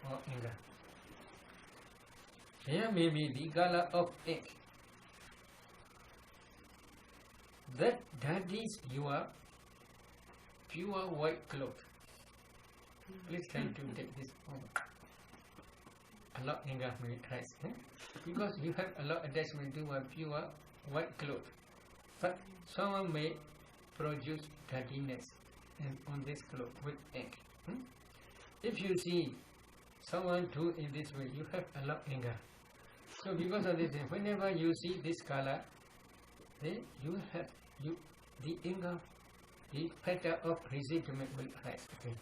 Speaker 1: or anger. Here may be the kala of egg. That is your pure white cloth. Please try to take this home. A lot of anger may rise. Because you have a lot of attachment to a pure white cloth. But someone may produce dirtiness and on this cloth with ink. If you see someone do in this way, you have a lot of anger. So because of this, whenever you see this color, then you have the anger the pattern of resentment will arise. Okay.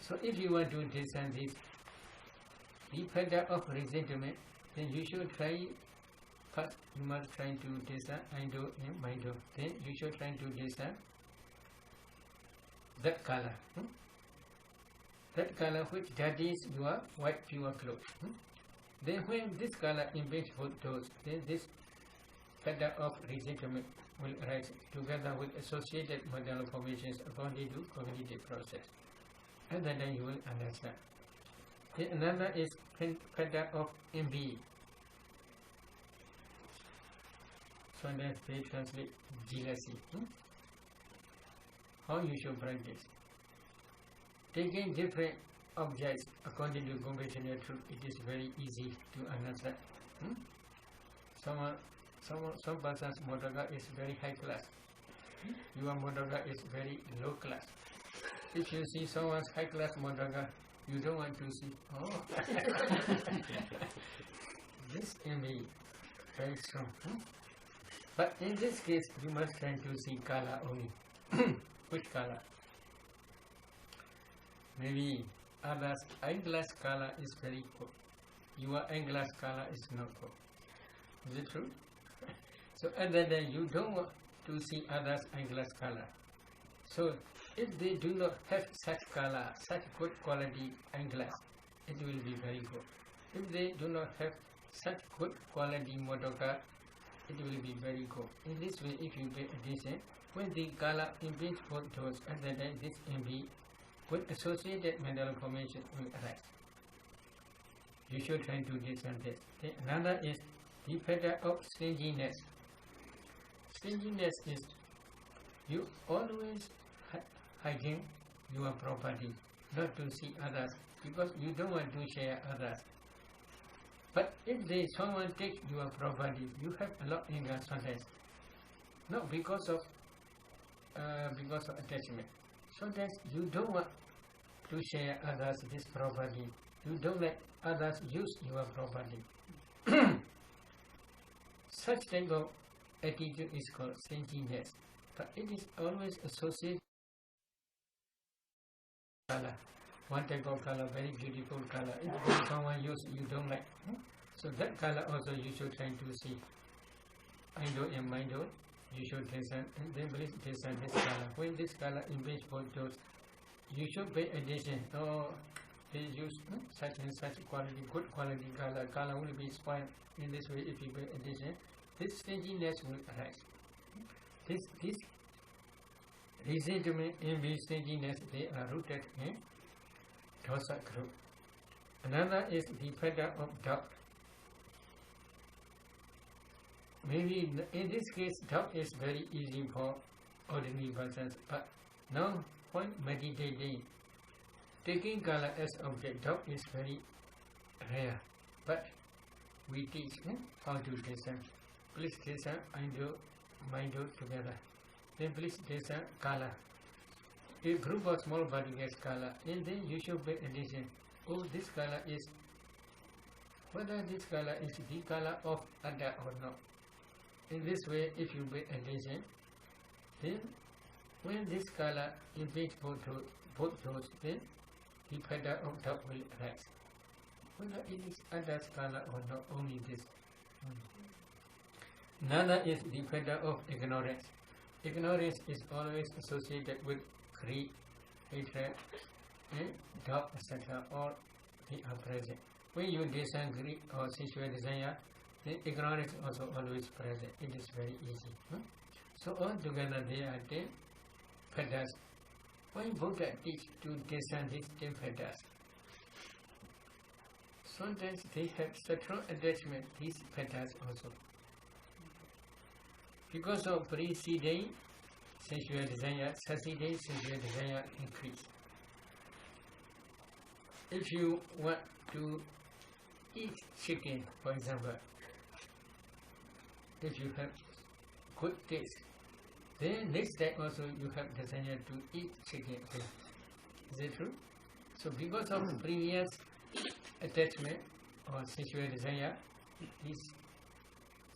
Speaker 1: So if you want to descend this, the pattern of resentment, then you should try. First, you must try to descend Indo and Mindo. Then you should try to descend that color. That color which that is your white pure cloth. Then when this color invades both those, then this pattern of resentment will arise together with associated model formations according to cognitive process. And then you will understand. Then another is pattern of envy. So then they translate jealousy. How you should practice? Taking different objects according to conventional truth, it is very easy to understand. Some person's motoga is very high class. Your motoga is very low class. If you see someone's high class motoga, you don't want to see. Oh, this envy very strong. But in this case, you must try to see color only. Which color? Maybe others' eyeglass color is very cool. Your eyeglass color is not cool. Is it true? So other than you don't want to see others' eyeglass color. So if they do not have such color, such good quality eyeglass, it will be very good. If they do not have such good quality motoka, it will be very good. In this way, if you pay attention, when the color invades both those, at the time this envy with associated mental formation will arise. You should try to discern this. Another is the pattern of stinginess. Stinginess is you always hiding your property, not to see others, because you don't want to share others. But if someone takes your property, you have a lot of anger sometimes. Not because of attachment. Sometimes you don't want to share others this property. You don't let others use your property. Such type of attitude is called stinginess. But it is always associated with color. One type of color, very beautiful color. If someone use, you don't like. So that color also you should try to see. Indo and Mindo, you should listen and then please listen this color. When this color invades both those, you should pay attention. Oh, they use such and such quality, good quality color. Color will be spoiled in this way if you pay attention. This stinginess will arise. This resentment, envy, stinginess, they are rooted in dosa group. Another is the pattern of doubt. Maybe in this case, doubt is very easy for ordinary persons. But now, when meditating, taking color as object, doubt is very rare. But we teach how to discern. Please discern Indo, Mindo together. Then please discern color. A group of small body gets color, and then you should pay attention. Oh, this color is, whether this color is the color of Ada or not. In this way, if you pay attention, then when this color invades both those, then the pattern of doubt will arise. Whether it is Ada's color or not, only this. Another is the pattern of ignorance. Ignorance is always associated with greed, hatred, and doubt, etc. All they are present. When you discern greed or sensual desire, then ignorance is also always present. It is very easy. So all together they are 10 patterns. Why Buddha teach to discern these 10 patterns? Sometimes they have strong attachment, these patterns also. Because of preceding sensual desire, succeeding sensual desire increase. If you want to eat chicken, for example, if you have good taste, then next time also you have desire to eat chicken. Is it true? So because of previous attachment or sensual desire, this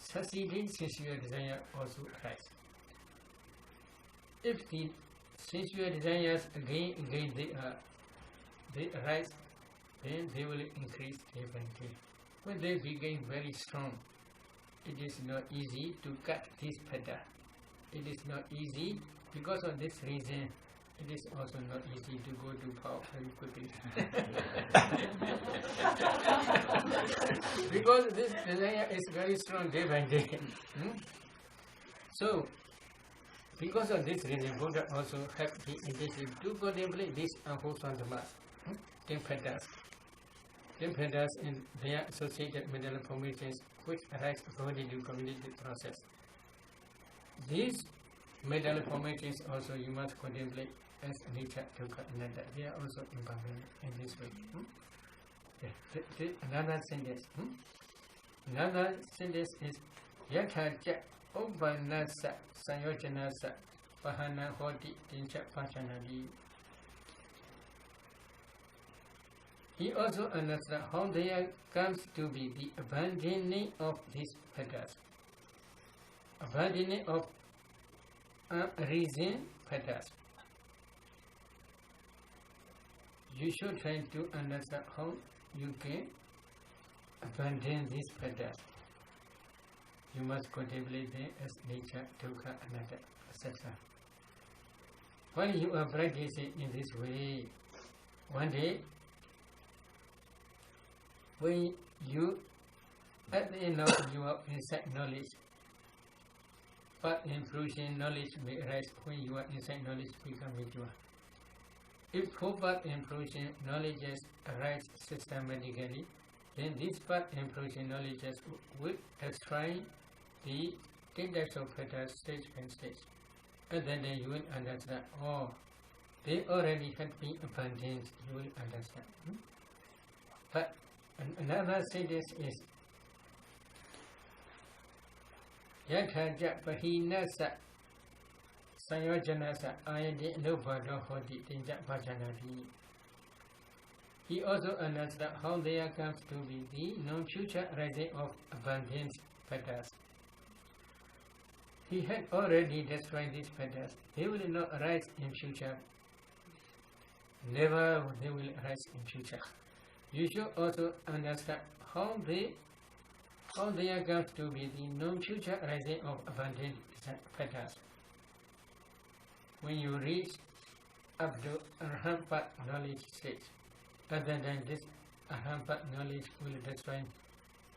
Speaker 1: succeeding sensual desire also arises. If the sensual desires again they arise, then they will increase day by day. When they become very strong, it is not easy to cut this pedal. It is not easy because of this reason. It is also not easy to go to power very quickly. Because this desire is very strong day by day. So, because of this reason, Buddha also helped the individual to contemplate these unwholesome dhammas, 10 petals. 10 petals and their associated mental formations which arise according to cognitive process. These mental formations also you must contemplate as nature, dukkha, anatta. They are also impermanent in this way. Another sentence. Another sentence is Yatha cha Obbanasa Sayojanasa Pahana Hoti Tincha Pachanadi. He also understands how there comes to be the abandoning of these petals. Abandoning of reason petals. You should try to understand how you can abandon these petals. You must contemplate them as nature, dukkha, anatta, etc. While you are practicing in this way, one day, when you, at the end of your insight knowledge, but improving knowledge may arise when your insight knowledge becomes mature. If path improving knowledges arise systematically, then this path improving knowledges will destroy the 10 types of petals stage by stage. And then you will understand, oh, they already had been abandoned, you will understand. But another sentence is Yathaja Pahinasa Sayojanasa Ayadi Nubhado Hoti Tinja Bhajanati. He also understands how there comes to be the non-future rising of abundant petals. He had already destroyed these petals. They will not arise in future. Never they will arise in future. You should also understand how there comes to be the non-future rising of abundant petals. When you reach up to Arhampat knowledge stage, other than this Arhampat knowledge will destroy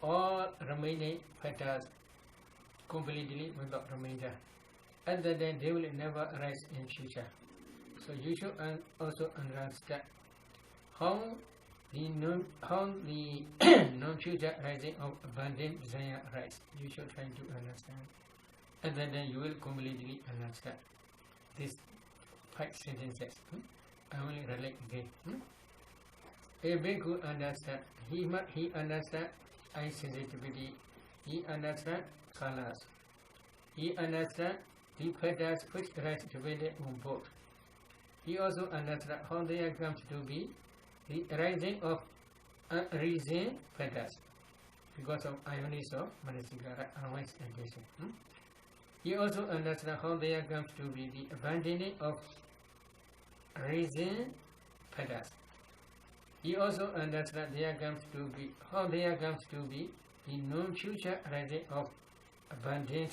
Speaker 1: all remaining petals completely without remainder. Other than they will never arise in future. So you should also understand how the non-future rising of abundant desire arise. You should try to understand. Other than you will completely understand these 5 sentences. I will relate again. A bhikkhu understand. He understand eye sensitivity. He understand colors. He understand the petals which rise dependent on both. He also understands how there comes to be the rising of unreason petals because of ironies of manasikara, unwise intention. He also understands how there comes to be the abandoning of reason petals. He also understands how there comes to be the non-future rising of abundant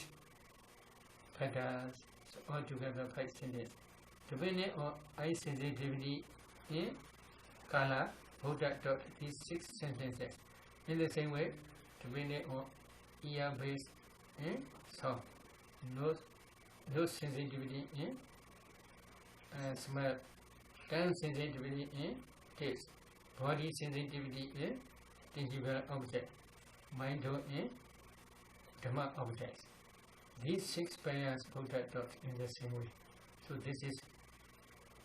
Speaker 1: petals. So altogether 5 sentences. Depending on eye sensitivity in color, Buddha taught these 6 sentences. In the same way, depending on ear base in sound, nose sensitivity in smell, tongue sensitivity in taste, body sensitivity in tangible object, mind in Dhamma objects. These 6 pairs Buddha taught in the same way. So this is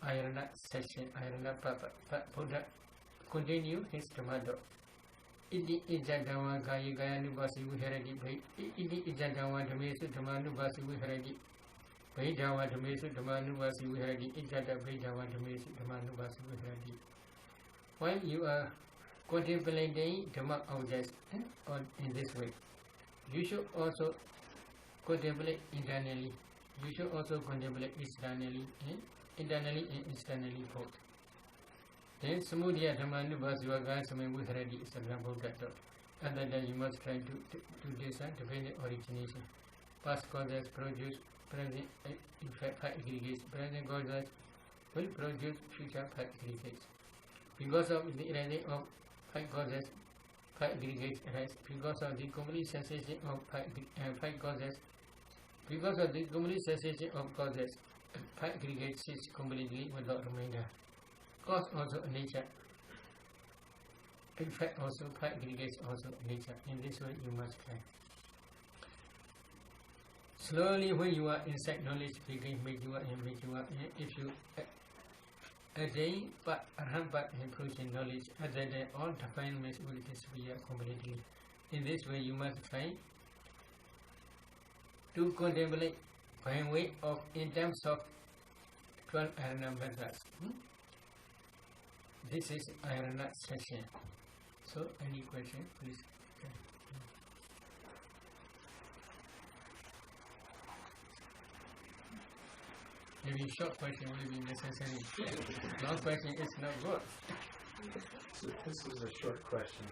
Speaker 1: Ayana section, Ayana Papa. But Buddha continue his Dhamma talk. Iti ijadawa gaya gaya nubasi viharadi bhai. Iti ijadawa dhamesu dhamma nubasi viharadi. Bhai dawa dhamesu dhamma nubasi viharadi. Ijada bhai dawa dhamesu dhamma nubasi viharadi. While you are contemplating Dhamma objects in this way, you should also contemplate internally You should also contemplate internally and externally both. Then Samudaya Dhammanubhasivaka Samavutharadi is example that other than you must try to discern dependent origination. Past causes produce present effect aggregates. Present causes will produce future aggregates. Because of the arising of five causes, five aggregates arise. Because of the complete cessation of five causes, because of the complete cessation of causes, five aggregates cease completely without remainder. Cause also a nature. In fact, also five aggregates also a nature. In this way, you must try. Slowly, when you are inside knowledge, begin mature and mature. If you attain rampant approach in knowledge, other than all defilements will disappear completely. In this way, you must try to contemplate by way of in terms of 12 Arana methods. This is Arana session. So, any question, please? Okay. Maybe short question will be necessary. Long question is not good.
Speaker 3: So this is a short question.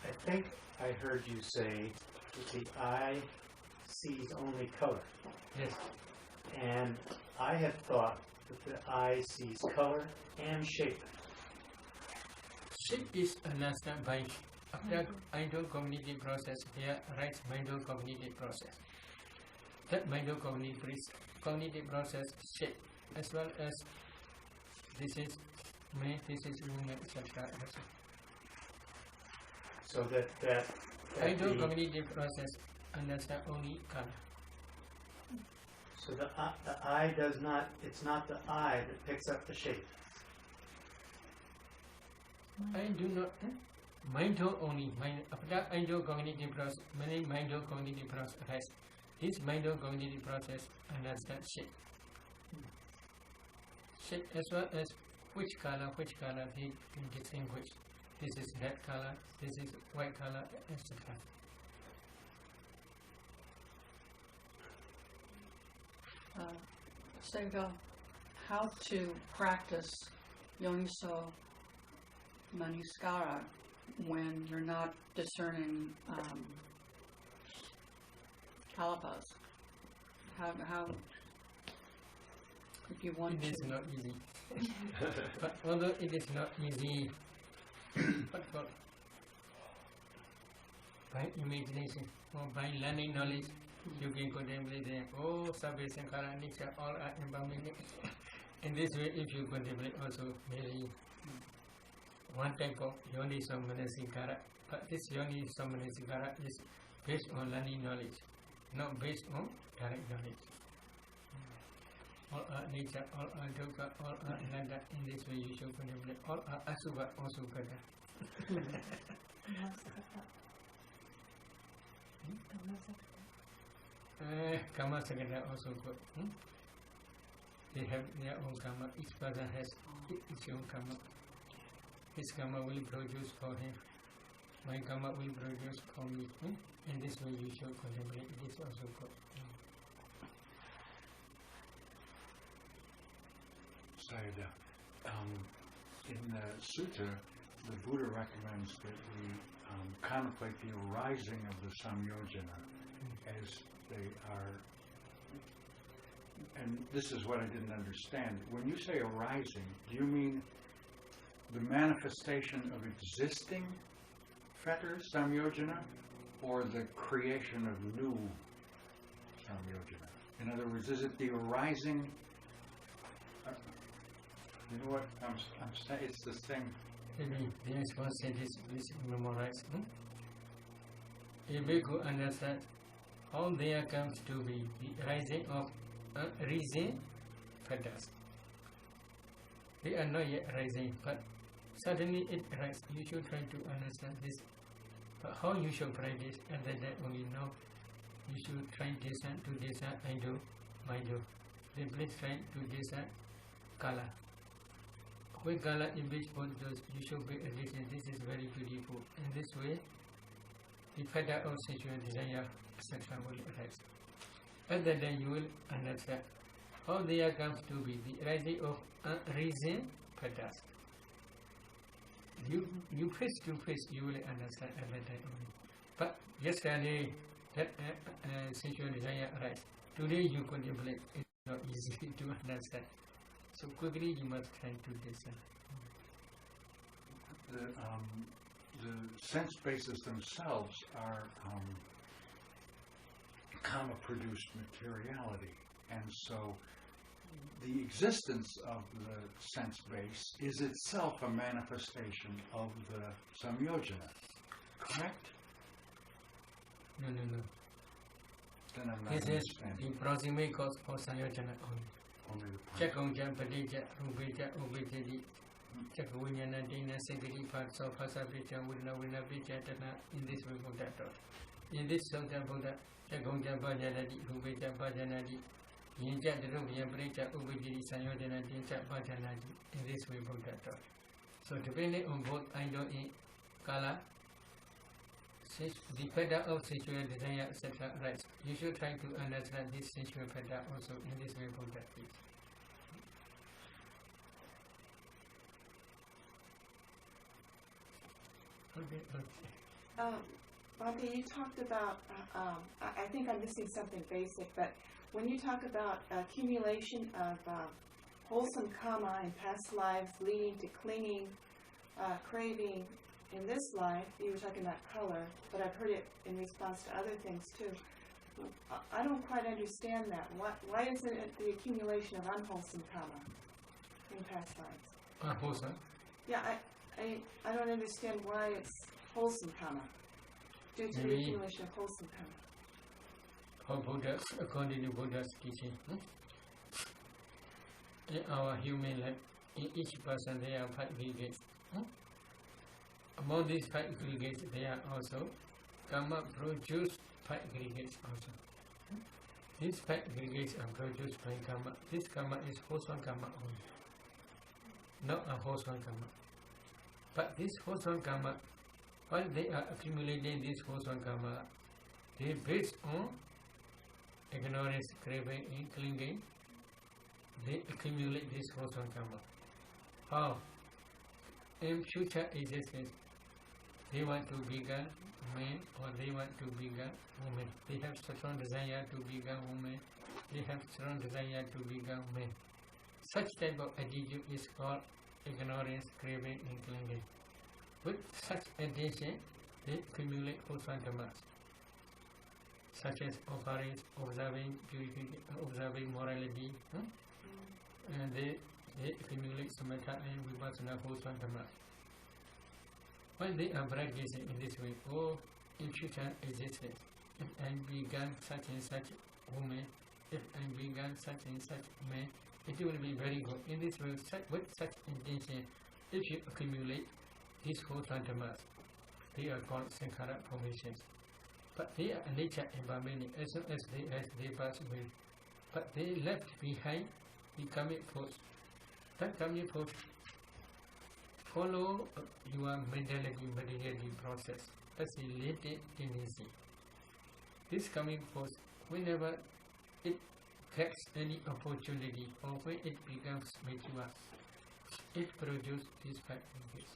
Speaker 3: I think I heard you say that the eye sees only color.
Speaker 1: Yes.
Speaker 3: And I had thought that the eye sees color and shape.
Speaker 1: Shape is understood by after mind-cognitive process. Here writes mind-cognitive process. That mind-cognitive process shape, as well as this is man, this is woman, etc.
Speaker 3: So that
Speaker 1: mind-cognitive process understand only color.
Speaker 3: So the eye does not. It's not the eye that picks up the shape.
Speaker 1: I do not. Mind only. After mind-cognitive process, many mind-cognitive process. This mind-cognitive process understands shape. Shape as well as which color they distinguish. This is red color, this is white color, etc.
Speaker 4: Sayadaw, how to practice yoniso manasikara when you're not discerning kalapas? How if you want
Speaker 1: It is
Speaker 4: to?
Speaker 1: not easy. But although it is not easy, but by imagination or by learning knowledge, you can contemplate them. Oh, Sabbe Sankara Nicha, all are impermanent. In this way, if you contemplate also merely one type of yoniso manasikara, but this yoniso manasikara is based on learning knowledge, not based on direct knowledge. All are nature, all are dukkha, all are ananda. In this way, you should contemplate. All are asubha, also gata. Karma sagata also good. They have their own karma. Each person has its own karma. His karma will produce for him. My karma will produce for me. In this way, you should contemplate. It is also good.
Speaker 5: Sayadaw, in the sutta, the Buddha recommends that we contemplate the arising of the samyojana as they are, and this is what I didn't understand. When you say arising, do you mean the manifestation of existing fetters, samyojana, or the creation of new samyojana? In other words, is it the arising? You know what I'm saying? It's the same.
Speaker 1: Maybe the next one sentence, please memorize. A bhikkhu understands how there comes to be the rising of reason fetters. They are not yet rising, but suddenly it rises. You should try to understand this. But how you should practice, and that only now you should try to discern Indo, Mindo. Then please try to discern color. When color in which both those, you should be attention. This is very beautiful. In this way, the fetter of sexual desire, etc. will arise. At that time you will understand how there comes to be the rising of unreason padas. You face to face, you will understand at that time only. But yesterday that sensual desire arises. Today you contemplate. It's not easy to understand. So quickly you must try to discern.
Speaker 5: The sense bases themselves are karma-produced materiality, and so the existence of the sense base is itself a manifestation of the samyojana. Correct?
Speaker 1: No.
Speaker 5: Then I'm not
Speaker 1: This is
Speaker 5: understanding.
Speaker 1: the proximate cause for samyojana only.
Speaker 5: Only the part.
Speaker 1: Chakongja, Padija, Rubeja, Ubejadi, Chakawinyana, Dina, Segiri, parts of Hasabicha, Wina Bicha, in this way Buddha taught. In this Sota Buddha, Chakongja Bajanadi, Rubeja Bajanadi, Yinja, the Rubia Brecha, Ubejadi, Sayodana, Dincha Bajanadi, in this way Buddha taught. So depending on both idol in Kala, since the pedal of sensual desire, etc. Right, you should try to understand this sensual pedal also in this way Buddha teach. Okay.
Speaker 6: Bobby, you talked about, I think I'm missing something basic, but when you talk about accumulation of wholesome karma in past lives leading to clinging, craving in this life, you were talking about color, but I've heard it in response to other things too. I don't quite understand that. Why isn't it the accumulation of unwholesome karma in past lives?
Speaker 1: Unwholesome?
Speaker 6: Yeah, I don't understand why it's wholesome karma, due to the accumulation of wholesome karma.
Speaker 1: For Buddha, according to Buddha's teaching, in our human life, in each person there are 5 aggregates. Among these 5 aggregates, there are also karma produced 5 aggregates also. These 5 aggregates are produced by karma. This karma is wholesome karma only, not a wholesome karma. But this wholesome karma, while they are accumulating this wholesome karma, they based on ignorance, craving, and clinging, they accumulate this wholesome karma. How? In future existence, they want to become man or they want to become woman. They have strong desire to become woman. They have strong desire to become man. Such type of attitude is called ignorance, craving, and clinging. With such attention, they accumulate wholesome karmas, such as offerings, observing observing morality, and they accumulate samatha and vipassana wholesome karmas. When they are practicing in this way, in future existence, if I began such and such woman, if I began such and such man, it will be very good. In this way, with such intention, if you accumulate these wholesome karmas, they are called sankhara formations. But they are nature impermanent as soon as they pass away. But they left behind the karmic force. That karmic force follow your mentality, materiality process. That's a latent tendency. This karmic force, whenever it gets any opportunity or when it becomes mature, it produces these 5 things.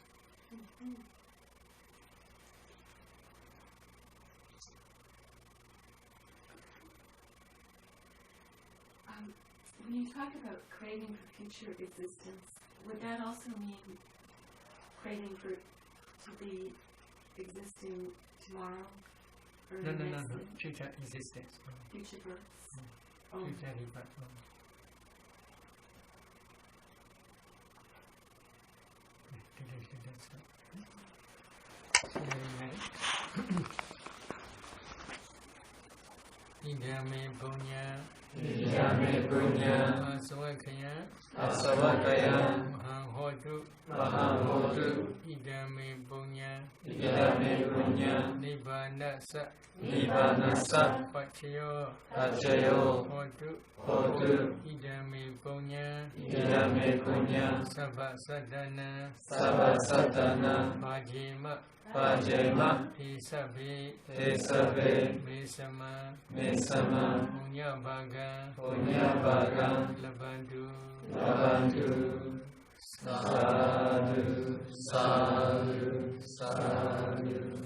Speaker 7: When you talk about craving for future existence, would that also mean craving for to be existing tomorrow? Or
Speaker 1: No.
Speaker 7: next life?
Speaker 1: Future existence.
Speaker 7: Future births?
Speaker 1: Future rebirth. Idame punya
Speaker 2: asavakaya
Speaker 1: mahang hotu idame punya nibbana pacayo hotu idame punya sabba sadana bhajima
Speaker 2: Pajema
Speaker 1: Te Sabe
Speaker 2: Te Sabe
Speaker 1: Mesama
Speaker 2: Mesama
Speaker 1: Punya Baga
Speaker 2: Punya Baga
Speaker 1: Labandu
Speaker 2: Labantu Sadhu Sadhu Sadhu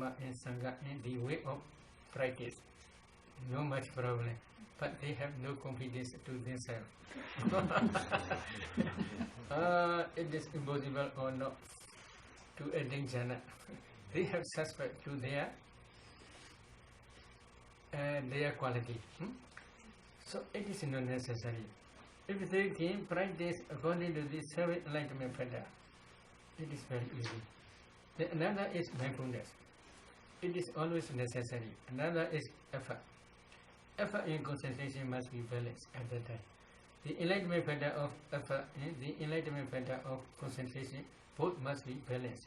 Speaker 1: and Sangha in the way of practice. No much problem, but they have no confidence to themselves. It is impossible or not to attain jhana. They have suspect to their quality. So it is not necessary. If they can practice according to the seven enlightenment pattern, it is very easy. The another is mindfulness. It is always necessary. Another is effort. Effort and concentration must be balanced at that time. The enlightenment pattern of effort and the enlightenment pattern of concentration both must be balanced.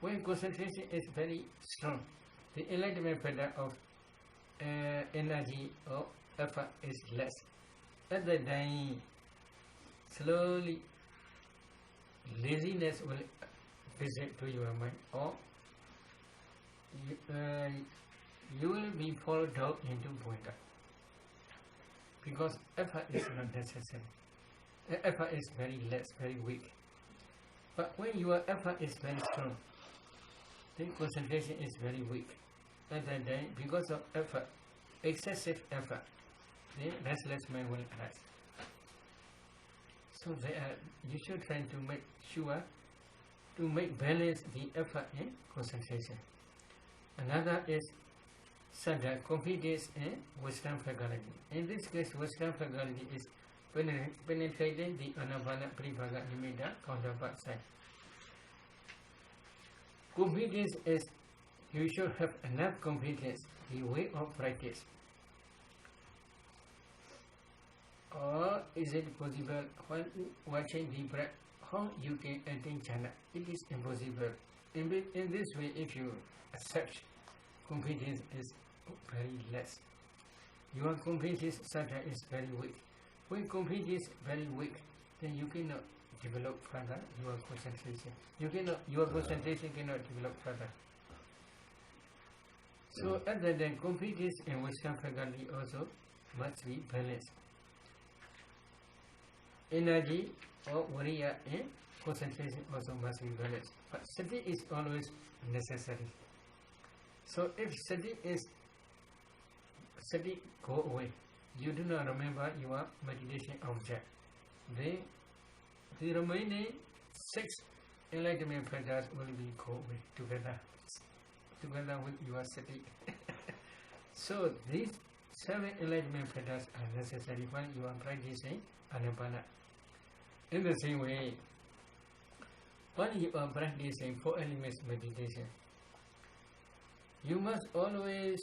Speaker 1: When concentration is very strong, the enlightenment pattern of energy or effort is less. At that time, slowly laziness will visit to your mind, or you will be fall down into boredom, because effort is not necessary. Effort is very less, very weak. But when your effort is very strong, then concentration is very weak. At that time, because of effort, excessive effort, the restless mind will arise. So you should try to make sure to make balance the effort and concentration. Another is Saddha, confidence and wisdom faculty. In this case, wisdom faculty is penetrating the Anapana Pribhaga Nimitta counterpart side. Confidence is you should have enough confidence, the way of practice. Or is it possible while watching the breath, how you can attain jhana? It is impossible. In this way, if you accept, confidence is very less. Your confidence Saddha is very weak. When confidence is very weak, then you cannot develop further your concentration. Your concentration cannot develop further. So at the time, confidence and wisdom faculty also must be balanced. Energy or viriya and concentration also must be balanced. But sati is always necessary. So if sati go away, you do not remember your meditation object, then the remaining 6 enlightenment patterns will be go away together with your sati. So these 7 enlightenment patterns are necessary when you are practicing Anapana. In the same way, when you are practicing 4 elements meditation, you must always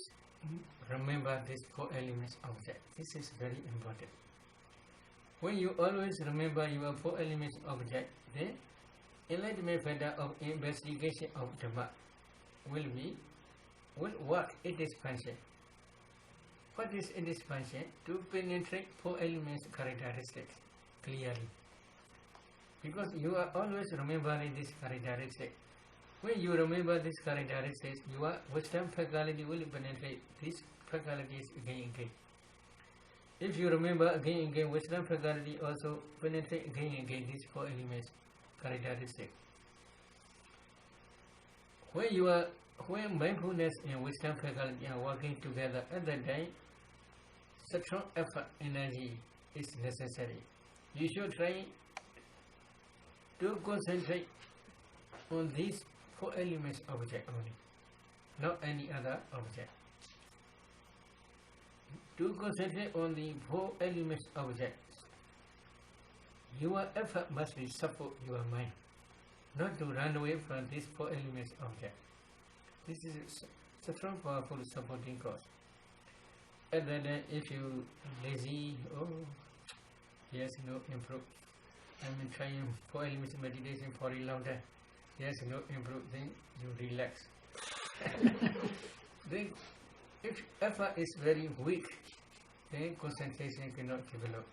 Speaker 1: remember these 4 elements object. This is very important. When you always remember your 4 elements object, then enlightenment pattern of investigation of Dhamma will work its function. What is its function? To penetrate 4 elements characteristics clearly. Because you are always remembering this characteristic. When you remember these characteristics, your wisdom faculty will penetrate these faculties again and again. If you remember again and again, wisdom faculty also penetrate again and again these 4 elements characteristics. When mindfulness and wisdom faculty are working together at that time, strong effort energy is necessary. You should try to concentrate on these 4 elements object only, not any other object. To concentrate on the 4 elements objects, your effort must be support your mind, not to run away from these 4 elements object. This is a strong, powerful supporting cause. And then if you lazy, yes, no improve. I'm trying 4 elements meditation for a long time. Yes, no improve, then you relax. Then if effort is very weak, then concentration cannot develop.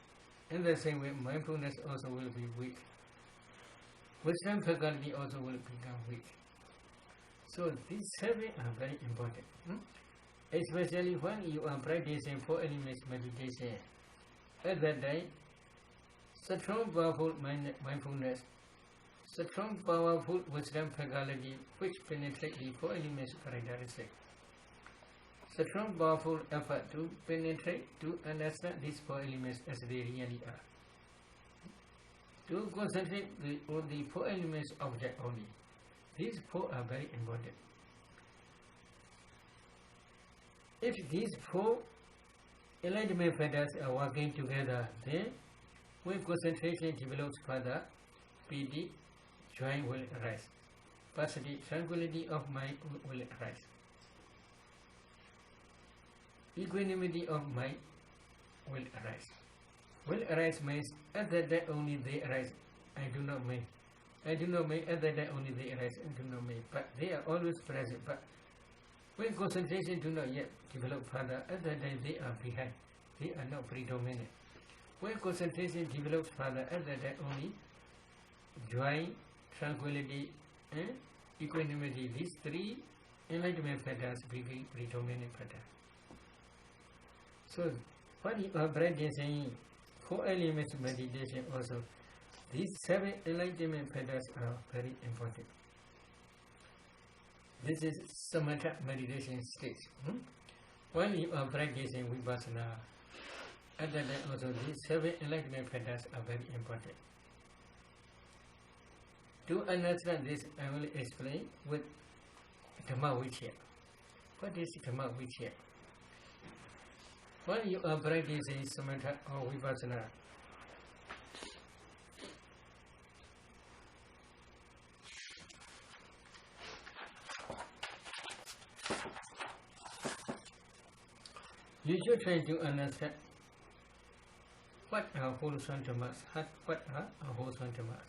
Speaker 1: In the same way, mindfulness also will be weak. Wisdom faculty also will become weak. So these 7 are very important. Especially when you are practicing 4 elements meditation. At that time, strong powerful mindfulness, strong, powerful wisdom faculty which penetrates the four elements characteristic. Strong, powerful effort to penetrate, to understand these four elements as they really are. To concentrate on the four elements object only. These four are very important. If these four enlightenment factors are working together, then when concentration develops further, piti, joy will arise. Passaddhi, tranquility of mind will arise. Equanimity of mind will arise. Will arise means at that time only they arise. I do not mean. I do not mean at that time only they arise. I do not mean. But they are always present. But when concentration do not yet develop further, at that time they are behind. They are not predominant. When concentration develops further, at that time only joy, tranquility, and equanimity, these three enlightenment factors become predominant factors. So, what you are practicing four elements meditation also, these seven enlightenment factors are very important. This is samatha meditation stage. While you are practicing vipassana, at that time also these seven enlightenment factors are very important. To understand this, I will explain with Dhamma Vichya. What is Dhamma Vichya? While you are practicing samatha or vipassana, you should try to understand what are wholesome dhammas, what are wholesome dhammas,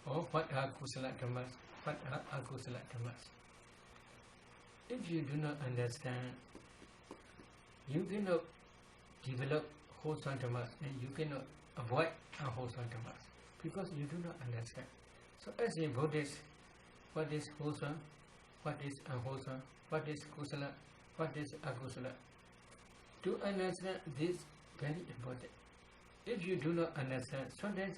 Speaker 1: or what are kusala dhammas, what are akusala dhammas. If you do not understand, you cannot develop wholesome dhammas and you cannot avoid unwholesome dhammas because you do not understand. So as a Buddhist, what is wholesome, what is unwholesome, what is kusala, what is akusala? To understand this very important. If you do not understand, sometimes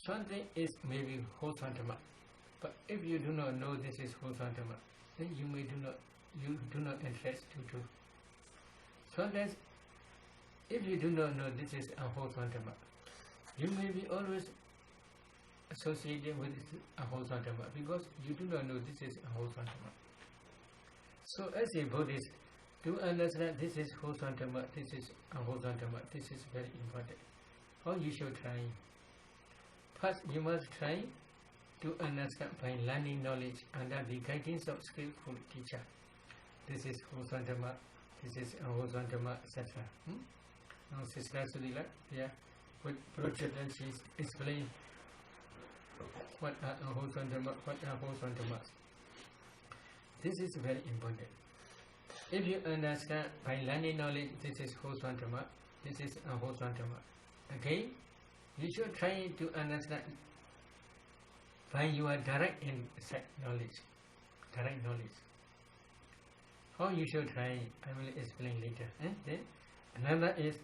Speaker 1: something is maybe wholesome dhamma, but if you do not know this is wholesome dhamma, then you do not interest to do. Sometimes, if you do not know this is unwholesome dhamma, you may be always associated with unwholesome dhamma because you do not know this is unwholesome dhamma. So, as a Buddhist, to understand this is wholesome dhamma, this is unwholesome dhamma, this is very important. How you should try? First, you must try to understand by learning knowledge under the guidance of skillful teacher. This is wholesome dhamma, this is unwholesome dhamma, etc. Now, Sister Sudila, yeah, with projector she explain what are unwholesome dhamma, what are wholesome dhammas. This is very important. If you understand by learning knowledge, this is wholesome dhamma, this is unwholesome dhamma. Okay, you should try to understand by your direct insight knowledge, direct knowledge. How you should try, I will explain later. Then another is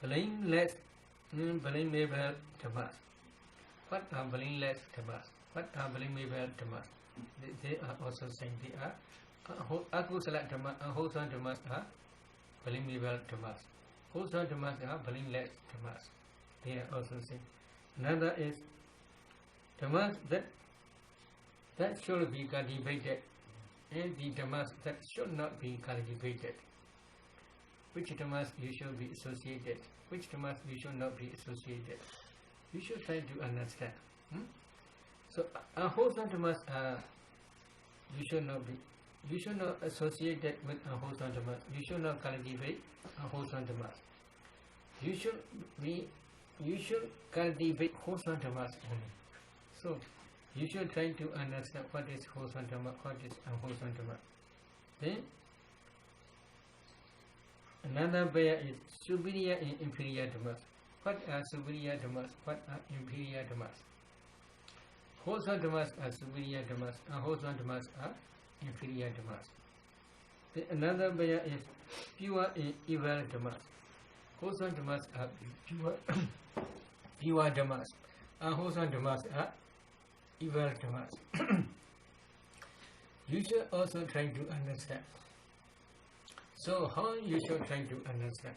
Speaker 1: blameless, blamable dhammas. What are blameless dhammas? What are blamable dhammas? They are also saying they are akusala dhammas, unwholesome dhammas are blamable dhammas. Wholesome dhammas are blameless dhammas. They are also saying. Another is dhammas that should be cultivated and the dhammas that should not be cultivated. Which dhammas you should be associated, which dhammas you should not be associated. You should try to understand. So unwholesome dhammas are you should not associate that with unwholesome dhammas. You should not cultivate unwholesome dhammas. You should cultivate wholesome dhammas only. So you should try to understand what is wholesome dhamma, what is unwholesome dhamma. Then another pair is superior and inferior dhammas. What are superior dhammas? What are inferior dhammas? Wholesome dhammas are superior dhammas, unwholesome dhammas are inferior dhammas. Another way is pure and evil dhammas. Wholesome dhammas are pure, pure dhammas. Unwholesome dhammas are evil dhammas. You should also try to understand. So how you should try to understand?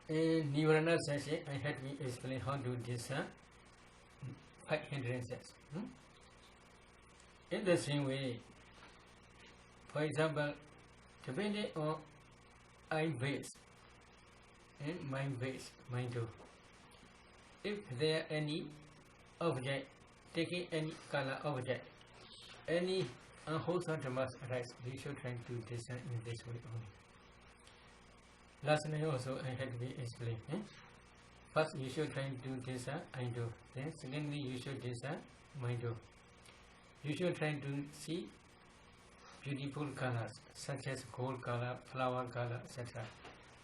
Speaker 1: In Nivarana session, I had me explain how to discern 5 hindrances. In the same way, for example, depending on eye base and mind base, mind too. If there are any object, taking any color object, any unwholesome dhammas arise, we should try to discern in this way only. Last night also I had to explain. First you should try to discern I do. Then secondly you should discern my do. You should try to see beautiful colors such as gold color, flower color, etc.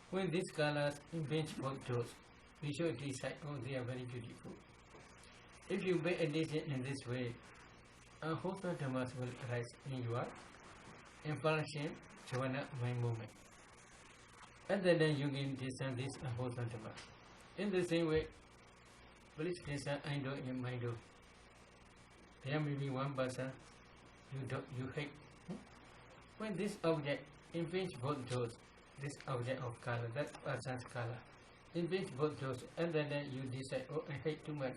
Speaker 1: When these colors impinge both doors, we should decide, oh, they are very beautiful. If you pay attention in this way, unwholesome dhammas will arise in your impulsion, jhana, mind movement. And then you can discern this unwholesome dhammas. In the same way, please discern I do and my do. There may be one person you hate. When this object impinge both doors, this object of color, that person's color, impinge both doors, and then you decide, oh, I hate too much.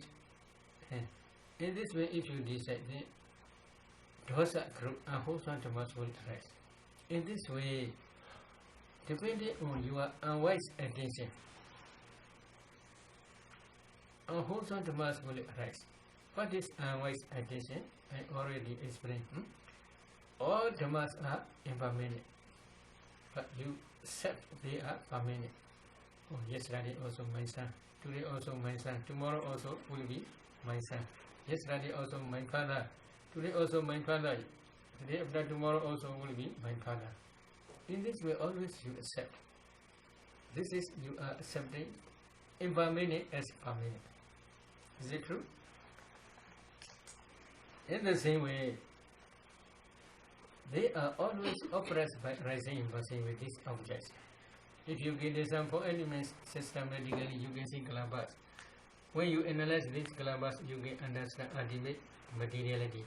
Speaker 1: In this way, if you decide, the dosa group unwholesome dhammas will arise. In this way, depending on your unwise attention, unwholesome dhammas will arise. What is unwise attention? I already explained. All dhammas are impermanent, but you accept they are permanent. Oh, yesterday also my son, today also my son, tomorrow also will be my son. Yesterday also my father, today also my father, the day after tomorrow also will be my father. In this way, always you accept. This is you are accepting impermanent as permanent. Is it true? In the same way, they are always oppressed by rising and passing with these objects. If you get example elements systematically, you can see kalabas. When you analyze these kalabas, you can understand ultimate materiality.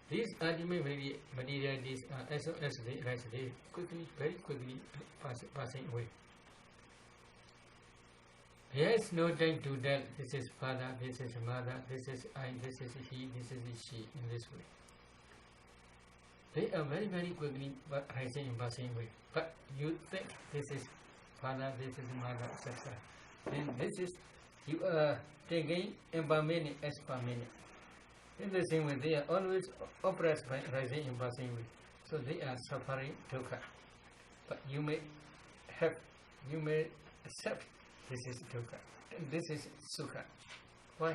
Speaker 1: These ultimate materialities are as they rise, they quickly, very quickly passing away. There is no time to tell this is father, this is mother, this is I, this is he, this is she, in this way. They are very, very quickly rising and passing away. But you think this is father, this is mother, etc. Then this is, you are taking impermanent as permanent. In the same way, they are always oppressed by rising and passing away. So they are suffering dukkha. But you may accept this is dukkha, and this is sukha. Why?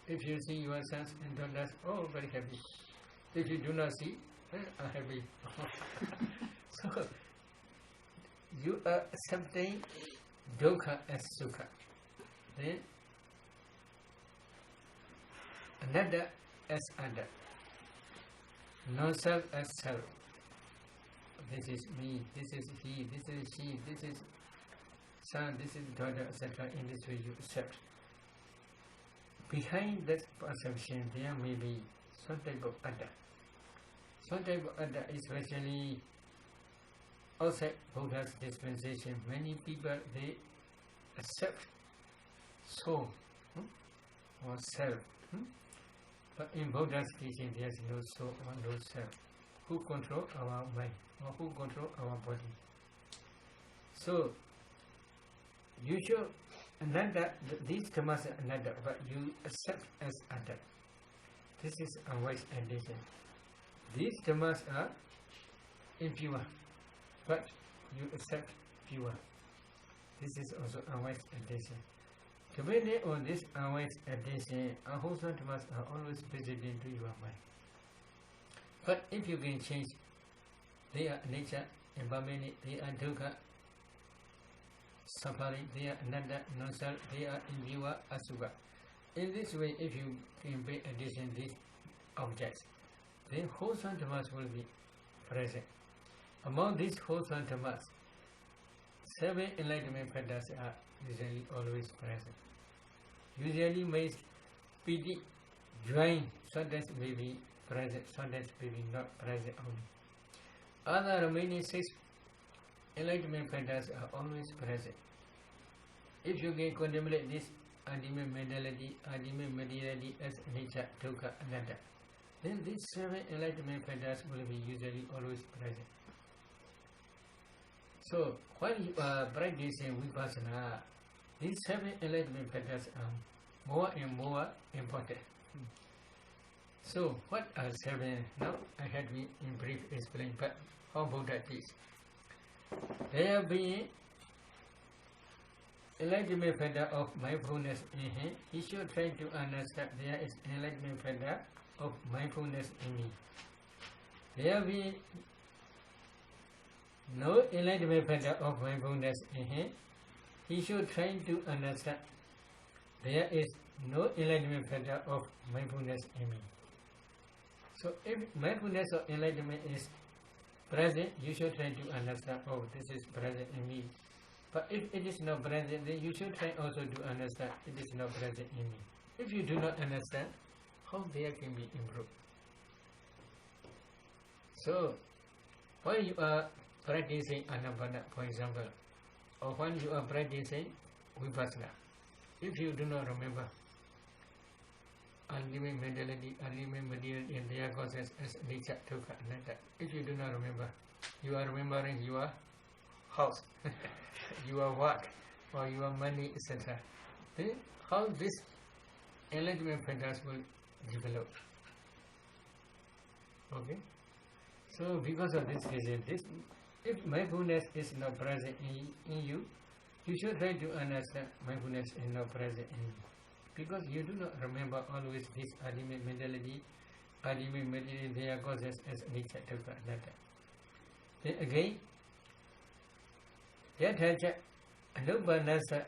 Speaker 1: If you see your sons and daughters, oh, very happy. If you do not see, unhappy. So you are accepting dukkha as sukha. Then another as other. Non-self as self. This is me, this is he, this is she, this is son, this is daughter, etc. In this way you accept. Behind that perception there may be some type of other. Some type of other, especially outside Buddha's dispensation, many people they accept soul or self. But in Buddha's teaching there is no soul or no self. Who control our mind or who control our body? So you should another, these dhammas are another, but you accept as other. This is unwise addition. These dhammas are impure, but you accept pure. This is also unwise addition. Depending on this unwise addition, unwholesome dhammas are always visiting to your mind. But if you can change their nature, impermanent, they are dukkha, suffering, they are ananda, non-self, they are impure, asukha. In this way, if you can pay attention to these objects, then wholesome dhammas will be present. Among these wholesome dhammas, 7 enlightenment factors are usually always present. Usually means piti, joy, sometimes may be present, sometimes may be not present only. Other remaining 6 enlightenment factors are always present. If you can contemplate this ultimate mentality, ultimate materiality as nature, dukkha, anatta, then these 7 enlightenment factors will be usually always present. So, while you are practicing vipassana, these 7 enlightenment factors are more and more important. So, what are 7? Now, I had to in brief explain, but how about that is? There being enlightenment factor of mindfulness in him, he should try to understand there is enlightenment factor of mindfulness in me. There being no enlightenment factor of mindfulness in him, he should try to understand there is no enlightenment factor of mindfulness in me. So if mindfulness or enlightenment is present, you should try to understand, oh, this is present in me. But if it is not present, then you should try also to understand it is not present in me. If you do not understand, how there can be improved? So, when you are practicing anapana, for example, or when you are practicing vipassana, if you do not remember ultimate mentality, ultimate material in their causes as nature, dukkha, anatta, if you do not remember, you are remembering your house, your work, or your money, etc. Then how this enlightenment factors will develop? Okay? So because of this reason, if mindfulness is not present in you, you should try to understand mindfulness is not present in you. Because you do not remember always this ultimate mentality, ultimate material, their causes as nature, dukkha, anatta. Then again, yathacha anupanasa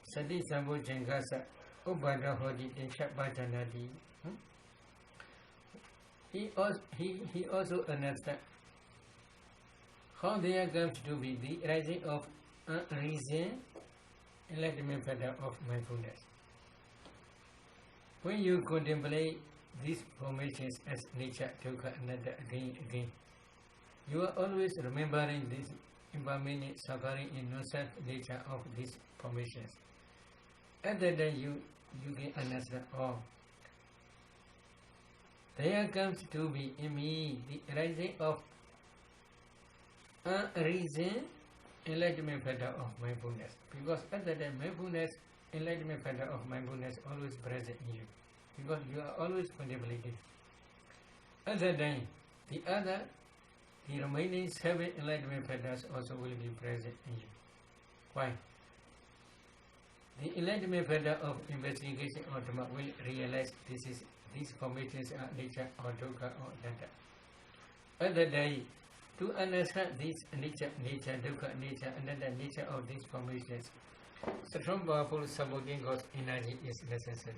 Speaker 1: sati sambhojangasa upada hodi deshapajanati. He also understands how there comes to be the rising of unreason, enlightenment factor of mindfulness. When you contemplate these formations as nature, dukkha, anatta again, you are always remembering this impermanent suffering in non-self nature of these formations. At that time you can understand, oh, there comes to be in me the rising of unreason, enlightenment factor of mindfulness. Because at that time mindfulness, enlightenment factor of mindfulness always present in you. Because you are always contemplating. At that time, the remaining 7 enlightenment factors also will be present in you. Why? The enlightenment factor of investigation or dhamma will realize these formations are nature or dukkha or anatta. At that time, to understand this nature, dukkha, anatta nature of these formations, strong, powerful supporting cause energy is necessary.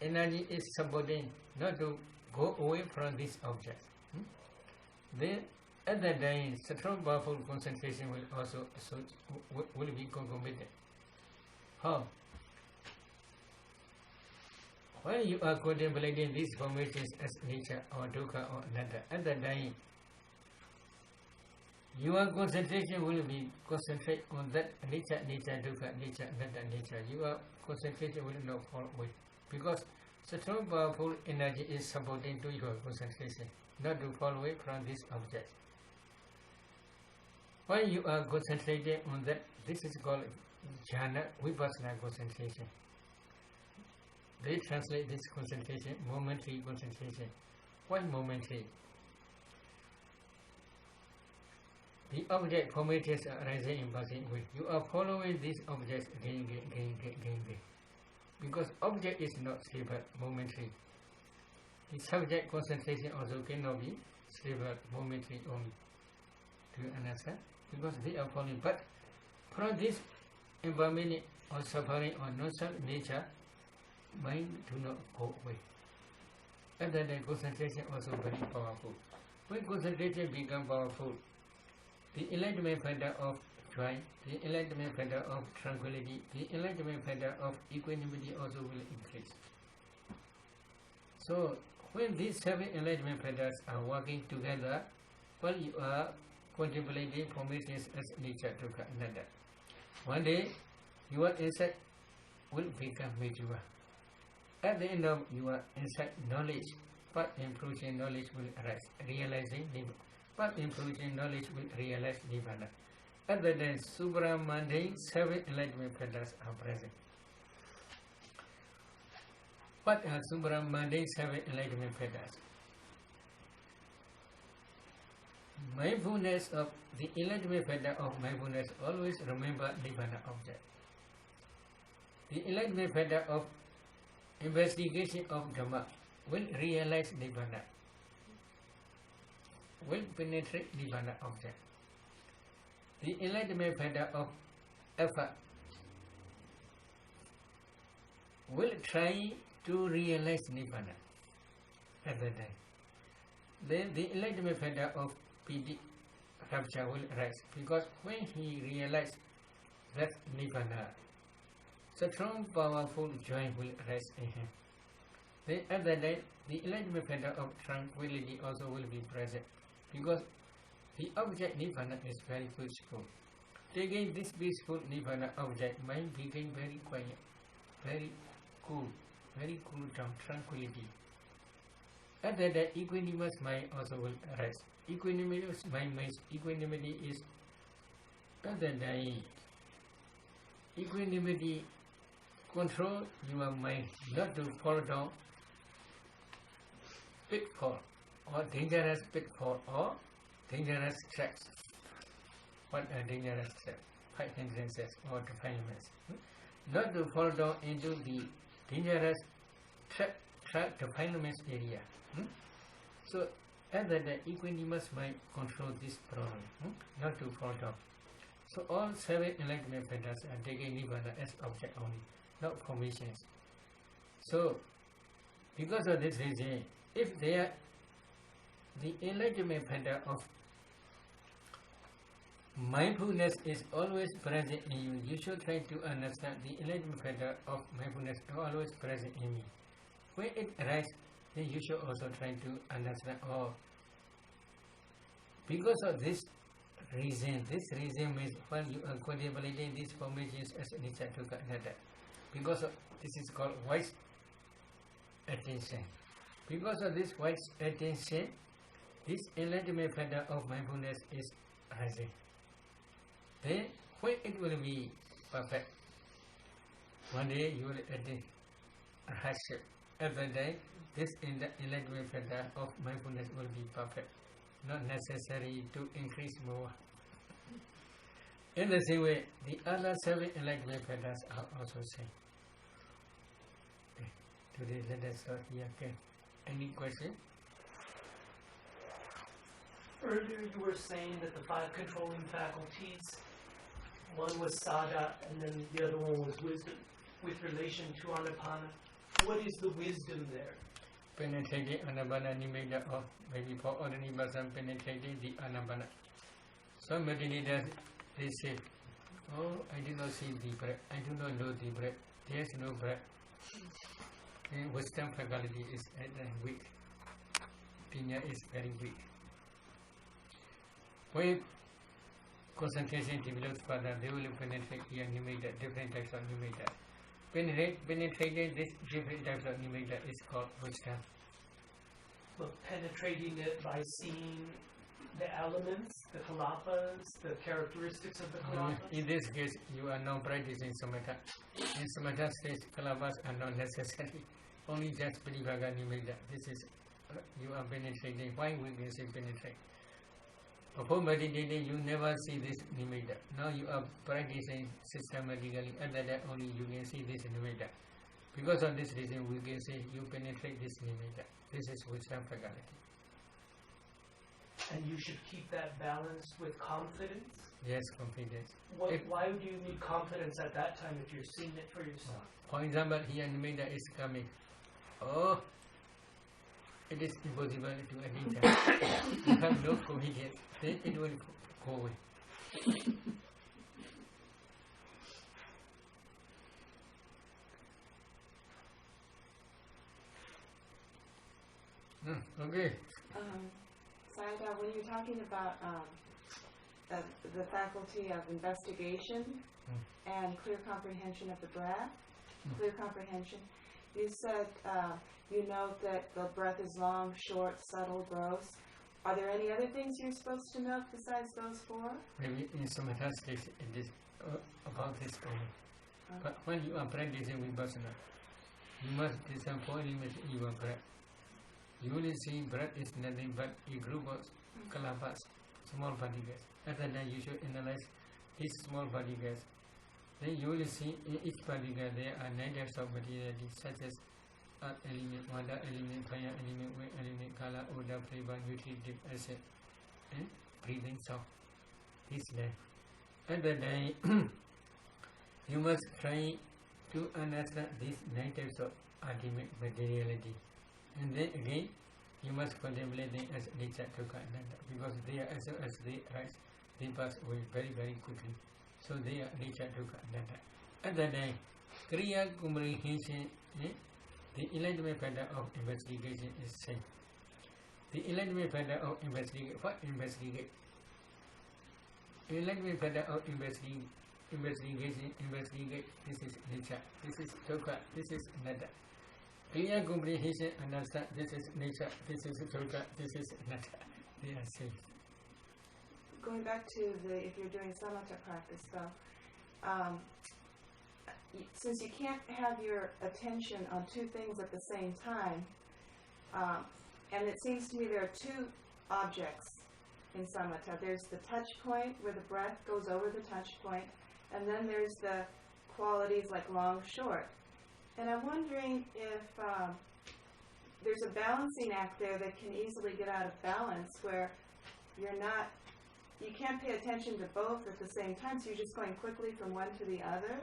Speaker 1: Energy is supporting not to go away from this object. Then at that time, strong, powerful concentration will also will be concomitant. How? When you are contemplating these formations as nature or dukkha or anatta, at that time, your concentration will be concentrate on that nature, dukkha, anatta nature. Your concentration will not fall away. Because strong, powerful energy is supporting to your concentration, not to fall away from this object. When you are concentrating on that, this is called jhana, vipassana concentration. They translate this concentration, momentary concentration. Why momentary? The object formations are rising and passing away. You are following these objects again. Because object is not stable, momentary. The subject concentration also cannot be stable, momentary only. Do you understand? Because they are falling. But from this impermanent or suffering or non-self nature, mind do not go away. And then the concentration also very powerful. When concentration becomes powerful, the enlightenment factor of joy, the enlightenment factor of tranquility, the enlightenment factor of equanimity also will increase. So when these 7 enlightenment factors are working together, while you are contemplating formations as nature dukkha anatta, one day your insight will become mature. At the end of your insight knowledge, path improving knowledge will arise, realizing nirvana. Path improving knowledge will realize nirvana. At the end, supramundane 7 enlightenment factors are present. What are supramundane 7 enlightenment factors? Mindfulness of the enlightenment factor of mindfulness always remember nirvana object. The enlightenment factor of investigation of Dhamma will realize nirvana, will penetrate nirvana object. The enlightenment factor of effort will try to realize nirvana at the time. Then the enlightenment factor of piti rapture will arise, because when he realizes that nirvana, strong powerful joy will arise in him. Then at that time, the enlightenment factor of tranquility also will be present, because the object nirvana is very peaceful. Taking this peaceful nirvana object, mind became very quiet, very cool down, tranquility. At that time, equanimous mind also will arise. Equanimous mind means equanimity is at that time. Equanimity control your mind not to fall down pitfall or dangerous pitfall or dangerous traps. What are dangerous traps? 5 hindrances or defilements. Not to fall down into the dangerous trap defilements area. So at that equanimous mind control this problem, not to fall down. So all 7 enlightenment factors are taking nirvana as object only, not formations. So because of this reason, if the enlightenment factor of mindfulness is always present in you, you should try to understand the enlightenment factor of mindfulness is always present in me. When it arises, then you should also try to understand, because of this reason means when you are contemplating these formations as nature dukkha anatta, because of this is called wise attention. Because of this wise attention, this enlightenment factor of mindfulness is rising. Then when it will be perfect, one day you will attain a hardship. At that time, this enlightenment factor of mindfulness will be perfect, not necessary to increase more. In the same way, the other 7 enlightenment factors are also same. Okay. Today let us start here. Okay. Any question?
Speaker 8: Earlier you were saying that the 5 controlling faculties, one was sada and then the other one was wisdom with relation to anapana. What is the wisdom there?
Speaker 1: Penetrating anapana nimitta, or maybe for ordinary person penetrating the anapana. Some meditators, they say, I do not see the breath, I do not know the breath, there is no breath. And wisdom faculty is weak. Pinya is very weak. When concentration develops further, they will penetrate here nimitta, different types of nimitta. Penetrating this different types of nimitta is called wisdom.
Speaker 8: But penetrating it by seeing the elements, the kalapas, the characteristics of the kalapas?
Speaker 1: In this case, you are not practicing samatha. In samatha stage, kalapas are not necessary. Only just parivaga nimitta. This is, you are penetrating. Why we can say penetrate? Before meditating, you never see this nimitta. Now you are practicing systematically, and that only you can see this nimitta. Because of this reason, we can say you penetrate this nimitta. This is wisdom faculty.
Speaker 8: And you should keep that balance with confidence?
Speaker 1: Yes, confidence.
Speaker 8: Why do you need confidence at that time if you're seeing it for yourself?
Speaker 1: For example, here nimitta is coming. it is impossible to anicca. You have no coherence, then it will go away. Okay.
Speaker 6: Sayadaw, when you're talking about the faculty of investigation and clear comprehension of the breath, clear comprehension, you said you note that the breath is long, short, subtle, gross. Are there any other things you're supposed to note besides those four?
Speaker 1: Maybe in some stage it is about this only. But when you are practicing vipassana, you must discern four elements in your breath. You will see breath is nothing but a group of kalapas, small particles. At that time you should analyze these small particles. Then you will see in each particle there are 9 types of materiality such as earth element, water element, fire element, wind element, color, odor, flavor, nutritive acid, and breathing sound. This life. At that time you must try to understand these 9 types of ultimate materiality. And then again, you must contemplate them as nature, dukkha, anatta, because they are as they rise, they pass away very, very quickly. So they are nature, dukkha, anatta. At that time, kriya comprehension, the enlightenment pattern of investigation is same. The enlightenment pattern of investigate, what investigate? Enlightenment pattern of investigation, investigate, this is nature, this is dukkha, this is anatta. Clear comprehension, understand, this is nature, this is dukkha, this is anatta. They are same.
Speaker 6: Going back to if you're doing samatha practice though, since you can't have your attention on 2 things at the same time, and it seems to me there are 2 objects in samatha. There's the touch point where the breath goes over the touch point, and then there's the qualities like long, short. And I'm wondering if there's a balancing act there that can easily get out of balance where you can't pay attention to both at the same time, so you're just going quickly from one to the other.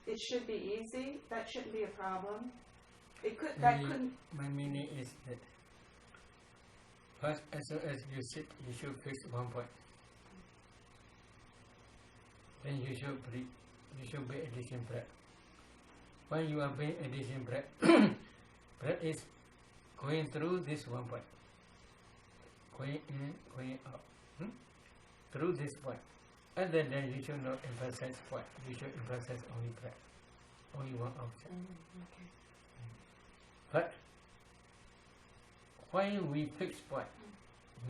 Speaker 6: It should be easy. That shouldn't be a problem. Couldn't.
Speaker 1: My meaning is that first, as soon as you sit, you should fix one point. Then you should breathe. You should be addition breath. When you are paying addition breath, breath is going through this one point, going in, going out, through this point. And then you should not emphasize point. You should emphasize only breath, only one object.
Speaker 6: Okay.
Speaker 1: But when we fix point,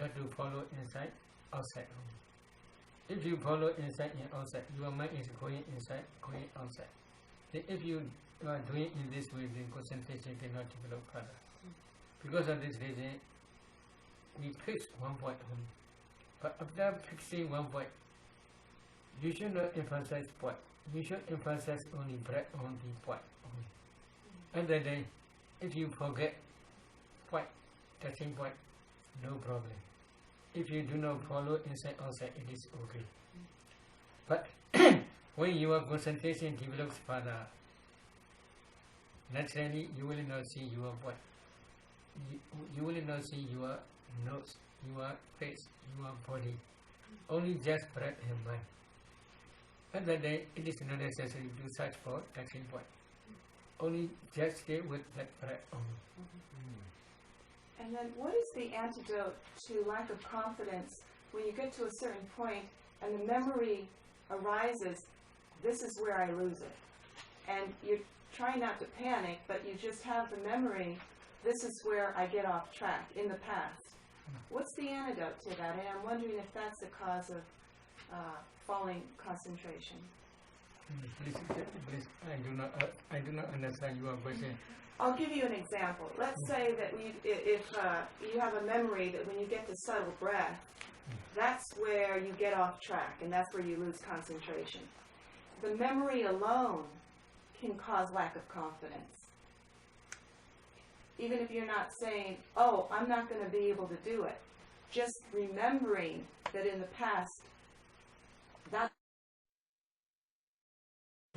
Speaker 1: not to follow inside, outside only. If you follow inside and outside, your mind is going inside, going outside. Then if you are doing in this way, then concentration cannot develop further. Because of this reason, we fix one point only. But after fixing one point, you should not emphasize point. You should emphasize only breath on the point only. And then, if you forget point, touching point, no problem. If you do not follow inside outside, it is okay. But when your concentration develops further, naturally you will not see your what? You will not see your nose, your face, your body. Only just breath and mind. And then it is not necessary to search for touching point. Only just stay with that breath only.
Speaker 6: And then what is the antidote to lack of confidence when you get to a certain point and the memory arises, this is where I lose it. And you're trying not to panic, but you just have the memory, this is where I get off track in the past. What's the antidote to that? And I'm wondering if that's the cause of falling concentration.
Speaker 1: Please, I do not understand your question.
Speaker 6: I'll give you an example. Let's say that if you have a memory that when you get to subtle breath, that's where you get off track and that's where you lose concentration. The memory alone can cause lack of confidence. Even if you're not saying, oh, I'm not going to be able to do it. Just remembering that in the past, that's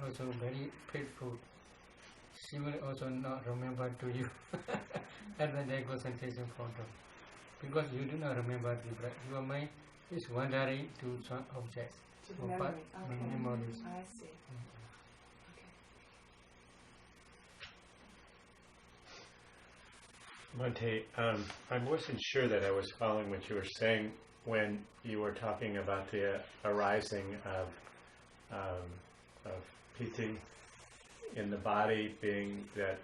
Speaker 1: also very painful. she will also not remember to you at the day concentration photo. Because you do not remember the breath. Your mind is wandering to some objects.
Speaker 6: To the
Speaker 1: or
Speaker 6: memory.
Speaker 1: part-
Speaker 6: Okay.
Speaker 1: memories.
Speaker 6: I see.
Speaker 3: Monte, I wasn't sure that I was following what you were saying when you were talking about the arising of piti in the body being that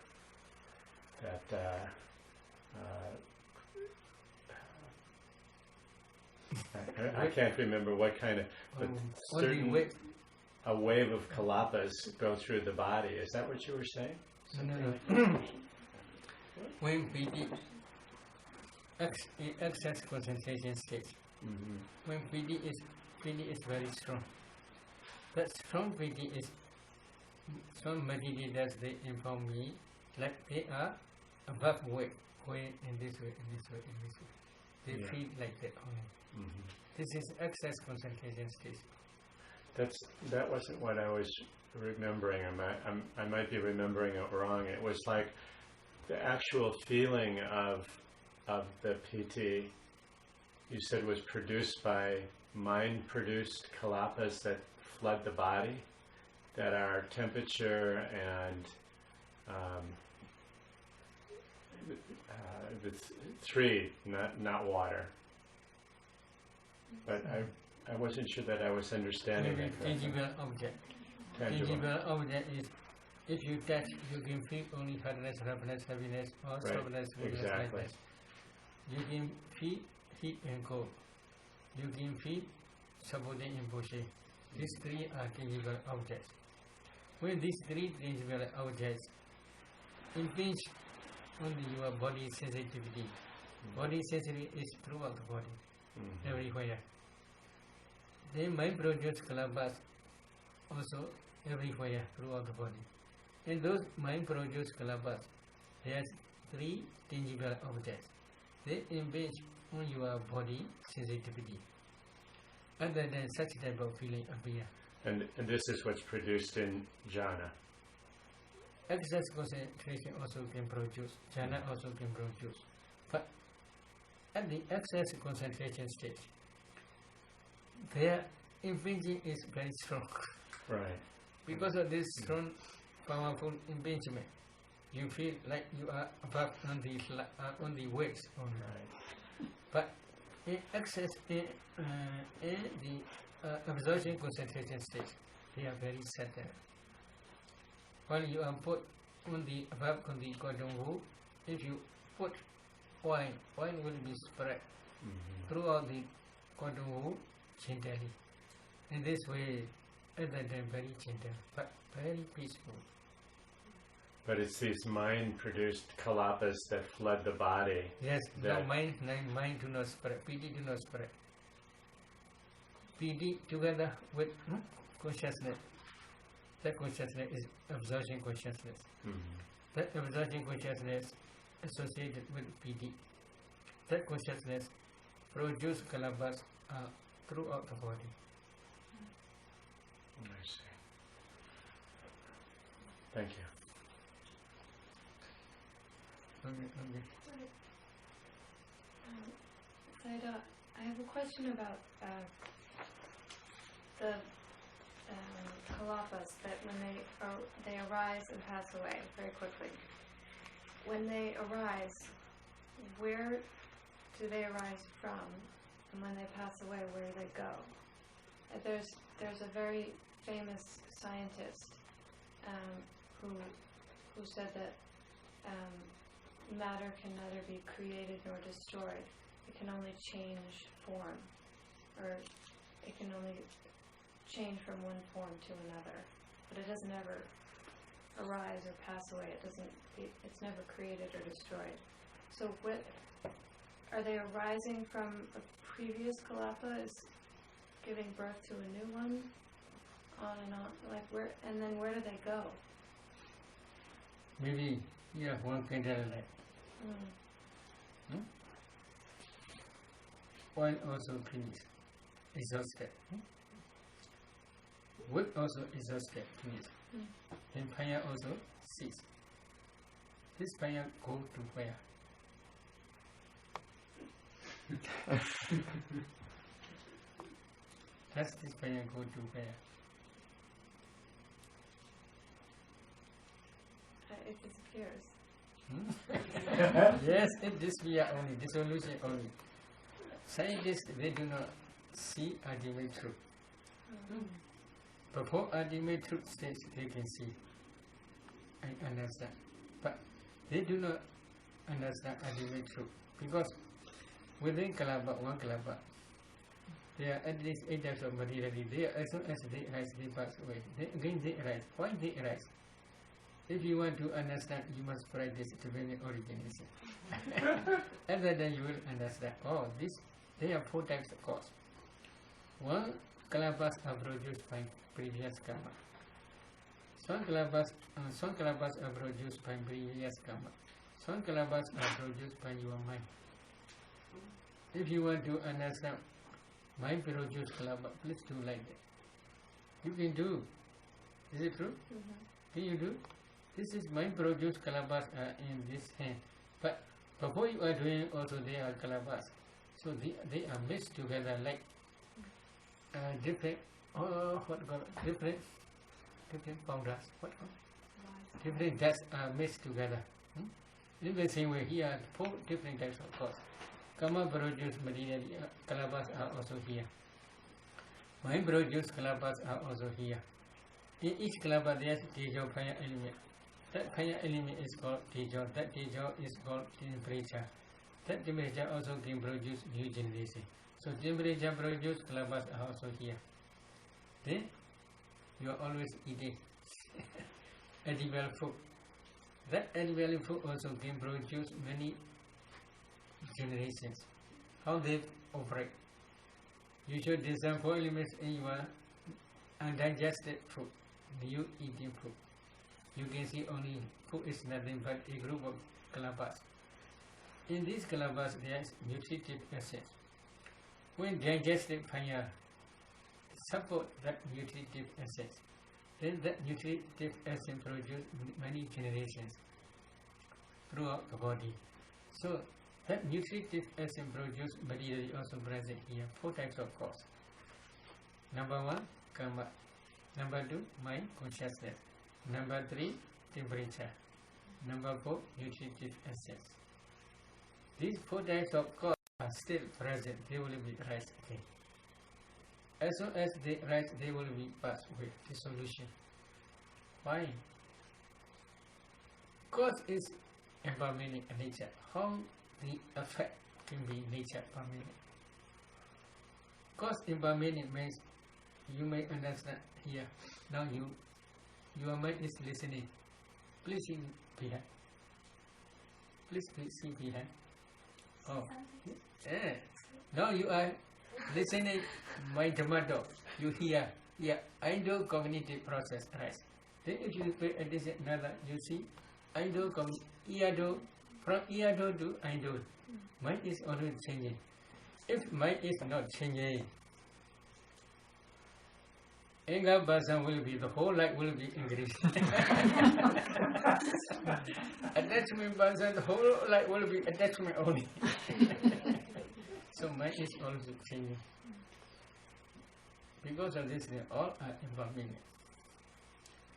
Speaker 3: I can't remember what kind of, but
Speaker 1: only
Speaker 3: certain
Speaker 1: wait.
Speaker 3: a wave of kalapas go through the body. Is that what you were saying?
Speaker 1: No. When PD excess concentration stage,
Speaker 3: Mm-hmm.
Speaker 1: when PD is very strong. That strong PD is some meditators they inform me like they are above weight, going in this way, in this way, in this way. They
Speaker 3: Yeah.
Speaker 1: feel like that only.
Speaker 3: Mm-hmm.
Speaker 1: This is excess concentration stage.
Speaker 3: That wasn't what I was remembering. I might be remembering it wrong. It was like the actual feeling of the PT. You said was produced by mind-produced kalapas that flood the body, that are temperature and the three, not water. But I wasn't sure that I was understanding
Speaker 1: Maybe
Speaker 3: that correctly.
Speaker 1: tangible object.
Speaker 3: Tangible.
Speaker 1: Tangible object is if you touch, you can feel only hardness, roughness, heaviness, or
Speaker 3: Right,
Speaker 1: softness, smoothness like
Speaker 3: exactly.
Speaker 1: that. You can feel heat and cold. You can feel supported and pushy. These three are tangible objects. When these three tangible objects impinge on your body sensitivity, body sensitivity is throughout the body,
Speaker 3: Mhm.
Speaker 1: everywhere. Then mind produce kalapas also everywhere throughout the body. In those mind produced kalapas, there are three tangible objects. They impinge on your body sensitivity. Other than such type of feeling appear.
Speaker 3: And this is what's produced in jhana.
Speaker 1: Excess concentration also can produce, jhana also can produce. But at the excess concentration stage, their impinging is very strong.
Speaker 3: Right.
Speaker 1: Because of this strong, powerful impingement, you feel like you are above on the weights only.
Speaker 3: Right.
Speaker 1: But in excess, in the absorption concentration stage, they are very subtle. When you are put on the above on the cotton wool, if you put wine will be spread
Speaker 3: Mhm.
Speaker 1: throughout the cotton wool gently. In this way, other than very gentle, but very peaceful.
Speaker 3: But it's these mind-produced kalapas that flood the body.
Speaker 1: Yes,
Speaker 3: That-
Speaker 1: the mind do not spread, PD do not spread. PD together with consciousness. That consciousness is absorption consciousness.
Speaker 3: Mhm.
Speaker 1: That absorption consciousness associated with PD. That consciousness produce kalapas throughout the body.
Speaker 3: I see. Thank you.
Speaker 1: Okay.
Speaker 7: Sayadaw, I have a question about the kalapas that when they arise and pass away very quickly. When they arise, where do they arise from? And when they pass away, where do they go? There's a very famous scientist who said that matter can neither be created nor destroyed. It can only change form, or it can only change from one form to another. But it doesn't ever arise or pass away. It's never created or destroyed. So what are they arising from a previous kalapa? Is giving birth to a new one? On and on, like where? And then where do they go?
Speaker 1: Maybe you have one candlelight. Oil also finished, exhausted. Wood also exhausted, finished. Then fire also ceased. this fire go to where? Does this fire go to where?
Speaker 7: It disappears.
Speaker 1: Yes, it disappear only, dissolution only. Scientists, they do not see ultimate truth. Before ultimate truth stage, they can see and understand. But they do not understand ultimate truth. Because within Kalapa, one Kalapa, there are at least 8 types of materiality. There, as soon as they arise, they pass away. Again they arise. Why they arise? If you want to understand, you must practice divine origination. And then you will understand. Oh, there are 4 types of cause. One, Kalapas are produced by previous karma. Some Kalapas are produced by previous karma. Some Kalapas are produced by your mind. If you want to understand mind produced Kalapa, please do like that. You can do. Is it true? Can you do? This is mind produced Kalapas in this hand. But before you are doing also they are Kalapas. So they are mixed together like different different powders. What called? Different dust are mixed together. In the same way, here are 4 different types of cause. Karma produced material Kalapas are also here. Mind produced Kalapas are also here. In each Kalapa there is Tejo fire element. That fire element is called Tejo. That Tejo is called temperature. That temperature also can produce new generation. So temperature produced Kalapas are also here. Then you are always eating edible food. That edible food also can produce many generations. How they operate? You should design 4 elements in your undigested food, new eating food. You can see only food is nothing but a group of Kalapas. In these Kalapas there is nutritive essence. When digested fire support that nutritive essence, then that nutritive essence produces many generations throughout the body. So that nutritive essence produced material also present here. 4 types of cause. Number 1, karma. Number 2, mind consciousness. Number 3, temperature. Number 4, nutritive essence. These 4 types of cause are still present. They will be raised again. As soon as they rise, they will be passed away. Dissolution. Why? Cause is impermanent nature. How the effect can be nature permanent? Cause impermanent means you may understand here. Now your mind is listening. Please see behind. Please see behind. Oh, yeah. Now you are listening. My tomato. You hear. Yeah, I do cognitive process rise. Then if you pay attention another, you see. I do Iado. From Iado to I do. Mind is always changing. If mind is not changing, anger person will be, the whole life will be increased. Attachment person, the whole life will be attachment only. So mind is also changing. Because of this, they all are impermanent.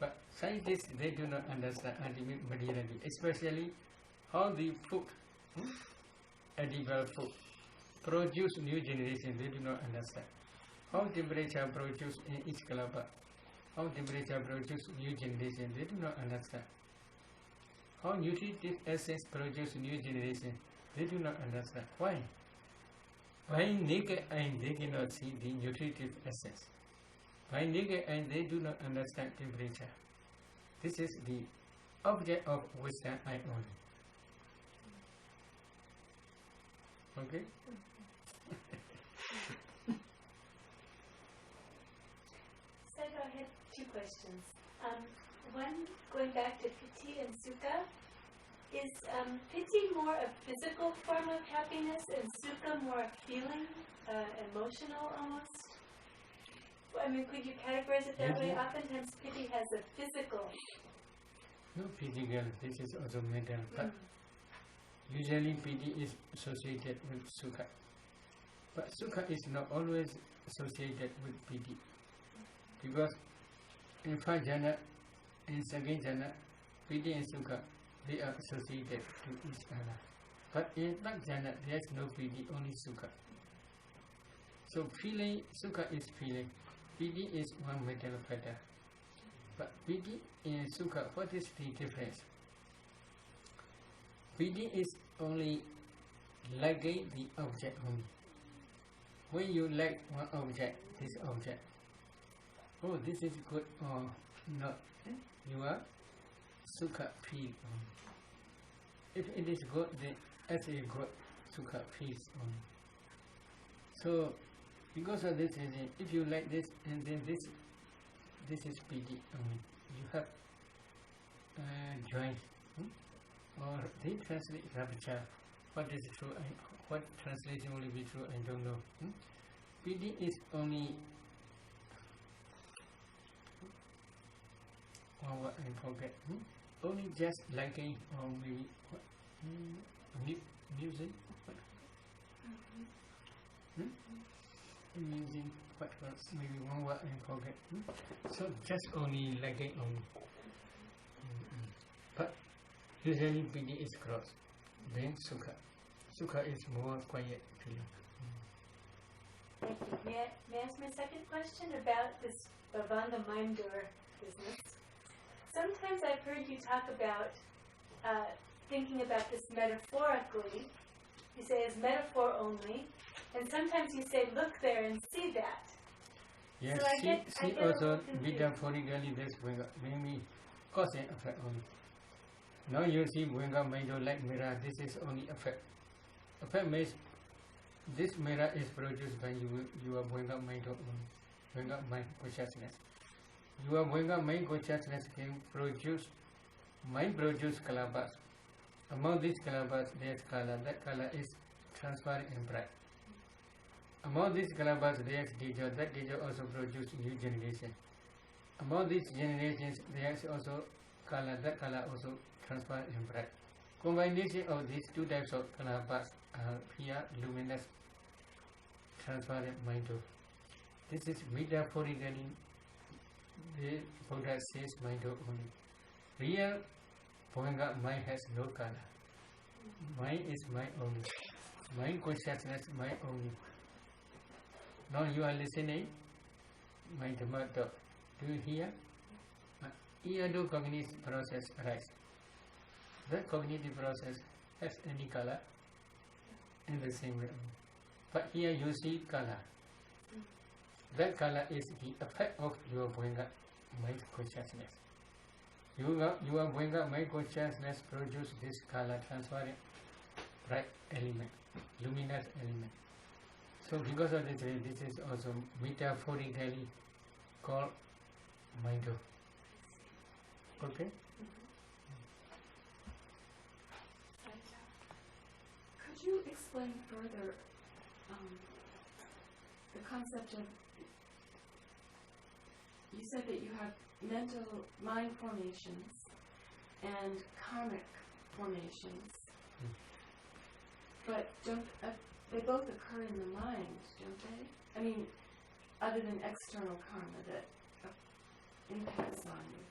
Speaker 1: But scientists, they do not understand ultimate materiality, especially how the food, edible food, produce new generation. They do not understand. How temperature produce in each Kalapa, how temperature produce new generation. They do not understand. How nutritive essence produce new generation. They do not understand. Why? By naked eye, they cannot see the nutritive essence. By naked eye, they do not understand temperature. This is the object of Western eye only. Okay?
Speaker 7: So I had 2 questions. One, going back to piti and sukha, is piti more a physical form of happiness and sukha more a feeling, emotional almost? I mean, could you categorize it that way? Oftentimes piti has a physical
Speaker 1: not physical, this is also mental, but usually piti is associated with sukha. But sukha is not always associated with piti, because in first jhana, in second jhana, piti and sukha, they are associated to each other. But in third jhana, there is no piti, only sukha. So feeling, sukha is feeling, piti is one mental factor. But piti and sukha, what is the difference? Piti is only liking the object only. When you like one object, this object, oh, this is good or not, you are sukha feel only. If it is good, then as a good, sukha feels only. So, because of this reason, if you like this, and then this is piti only. You have joy, or they translate rapture. What is true? What translation will be true? I don't know. Piti is only one word I forget. Only just liking, or maybe what? Music. What? Music. What else? Maybe one word I forget. So just only liking only. But usually piti is cross. Then sukha. Sukha is more quiet feeling.
Speaker 9: Thank you. May I ask my second question about this Bhavanga mind door business? Sometimes I've heard you talk about thinking about this metaphorically. You say as metaphor only, and sometimes you say look there and see that.
Speaker 1: Yes,
Speaker 9: so I get
Speaker 1: also metaphorically this Bhavanga, maybe cause and effect only. Now you see Bhavanga mind door like mirror, this is only effect. Effect means this mirror is produced by your Bhavanga mind only. Bhavanga mind consciousness. Your Bhavanga mind consciousness can produce, mind produce kalabas. Among these kalabas there is kala, that kala is transparent and bright. Among these kalabas there is deja, that deja also produce new generation. Among these generations there is also kala, that kala also transparent and bright. Combination of these two types of kalabas are here luminous, transparent mind. This is metaphorically the Buddha says mind only. Real Bhavanga mind has no color. Mind is mind only. Mind consciousness mind only. Now you are listening, my Dhamma talk. Do you hear? Here do cognitive process arise. That cognitive process has any color in the same way. But here you see color. That color is the effect of your Bhavanga mind consciousness. Your Bhavanga mind consciousness produce this color, transparent, bright element, luminous element. So because of this, this is also metaphorically called mind. Okay?
Speaker 7: Could you explain further the concept of, you said that you have mental mind formations and karmic formations, but don't they both occur in the mind, don't they? I mean, other than external karma that impacts on you,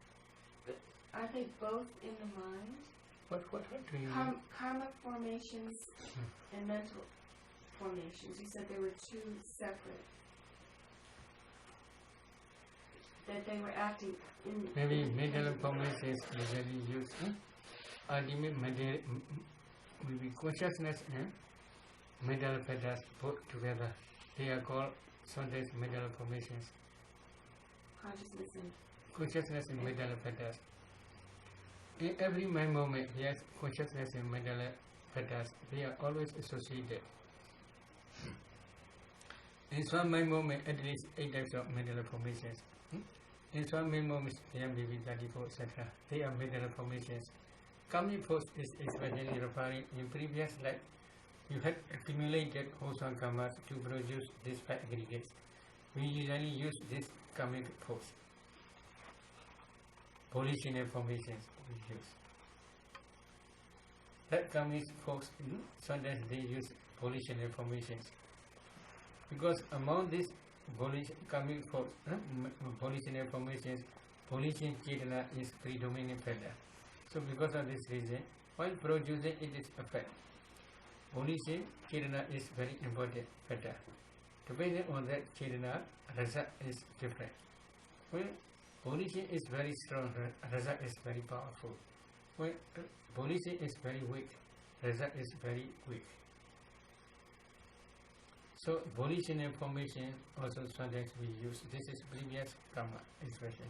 Speaker 7: but aren't they both in the mind?
Speaker 1: What do you mean?
Speaker 7: Karma formations and mental formations. You said there were two separate, that they were acting in...
Speaker 1: Maybe mental formations usually used ultimate mental, maybe consciousness and mental factors put together. They are called sometimes mental formations. Consciousness and mental factors. In every mind moment, yes, consciousness and mental factors, they are always associated. In some mind moment, at least 8 types of mental formations. In some mind moments, there may be 34, etc. They are mental formations. Karmic force is especially referring in previous life. You had accumulated wholesome karmas to produce these 5 aggregates. We usually use this karmic force. Volitional formations. we use. That communist folks, sometimes they use volitional formations. Because among these communist folks, volitional formations, volition Chetana is predominant factor. So because of this reason, while producing its effect, volition Chetana is very important factor. Depending on that Chetana, result is different. When volition is very strong, result is very powerful. When volition is very weak, result is very weak. So volition information also sometimes we use. This is previous karma expression.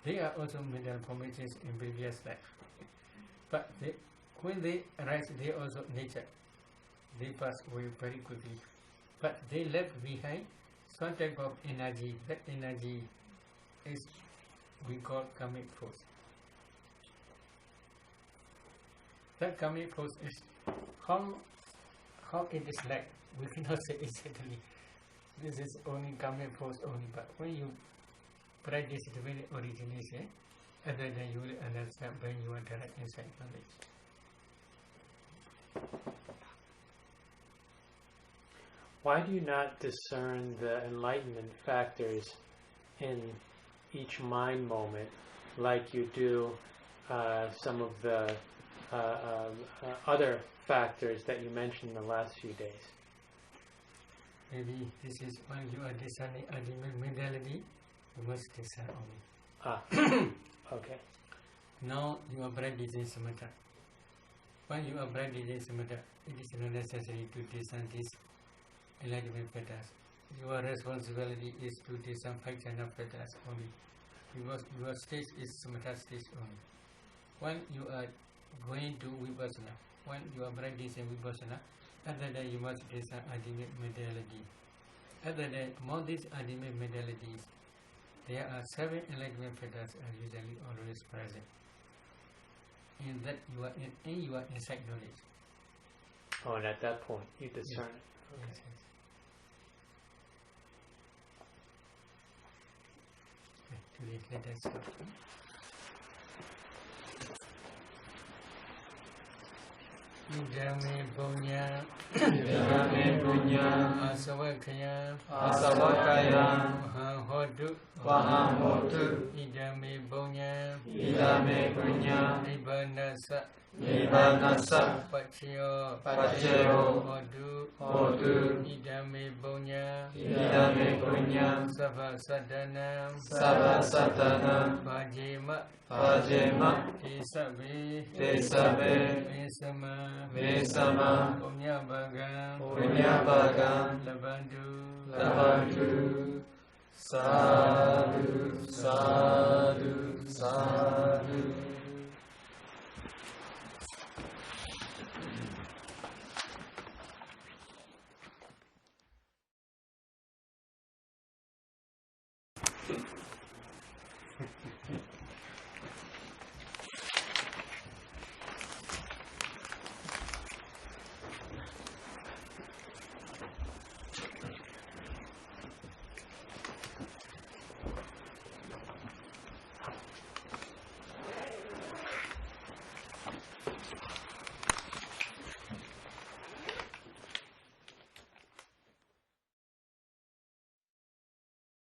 Speaker 1: They are also mental formations in previous life. But when they arise, they also nature. They pass away very quickly. But they left behind some type of energy. That energy is we call karmic force. That karmic force is how it is like. We cannot say exactly. This is only karmic force only. But when you practice the very origination, and then you will understand when you are direct inside knowledge.
Speaker 10: Why do you not discern the enlightenment factors in each mind moment like you do some of the other factors that you mentioned in the last few days?
Speaker 1: Maybe this is when you are discerning ultimate mentality, you must discern only.
Speaker 10: Okay.
Speaker 1: Now you are practicing samatha. When you are practicing samatha, it is not necessary to discern these enlightenment factors. Your responsibility is to discern 5 channel factors only. Because your stage is samatha stage only. When you are going to vipassana, when you are practicing vipassana, other than you must discern ultimate mentality. Other than among these ultimate mentalities, there are 7 enlightenment factors are usually always present. In that you are in your insight knowledge.
Speaker 10: Oh, and at that point you discern it. Okay.
Speaker 1: Yes, yes. Okay, let us stop. Idame punya,
Speaker 2: Idame punya,
Speaker 1: asawakaya,
Speaker 2: asawakaya,
Speaker 1: wahahodu,
Speaker 2: wahahodu,
Speaker 1: idame punya,
Speaker 2: idame punya,
Speaker 1: nibanasa,
Speaker 2: nibanasa,
Speaker 1: pacayo,
Speaker 2: hodu, hodu,
Speaker 1: idame punya,
Speaker 2: idame punya,
Speaker 1: sabhasadana,
Speaker 2: sabhasadana,
Speaker 1: bhajema,
Speaker 2: pajema,
Speaker 1: tesabe, mesama, punya bagan, labandu,
Speaker 2: sadhu, sadhu, sadhu.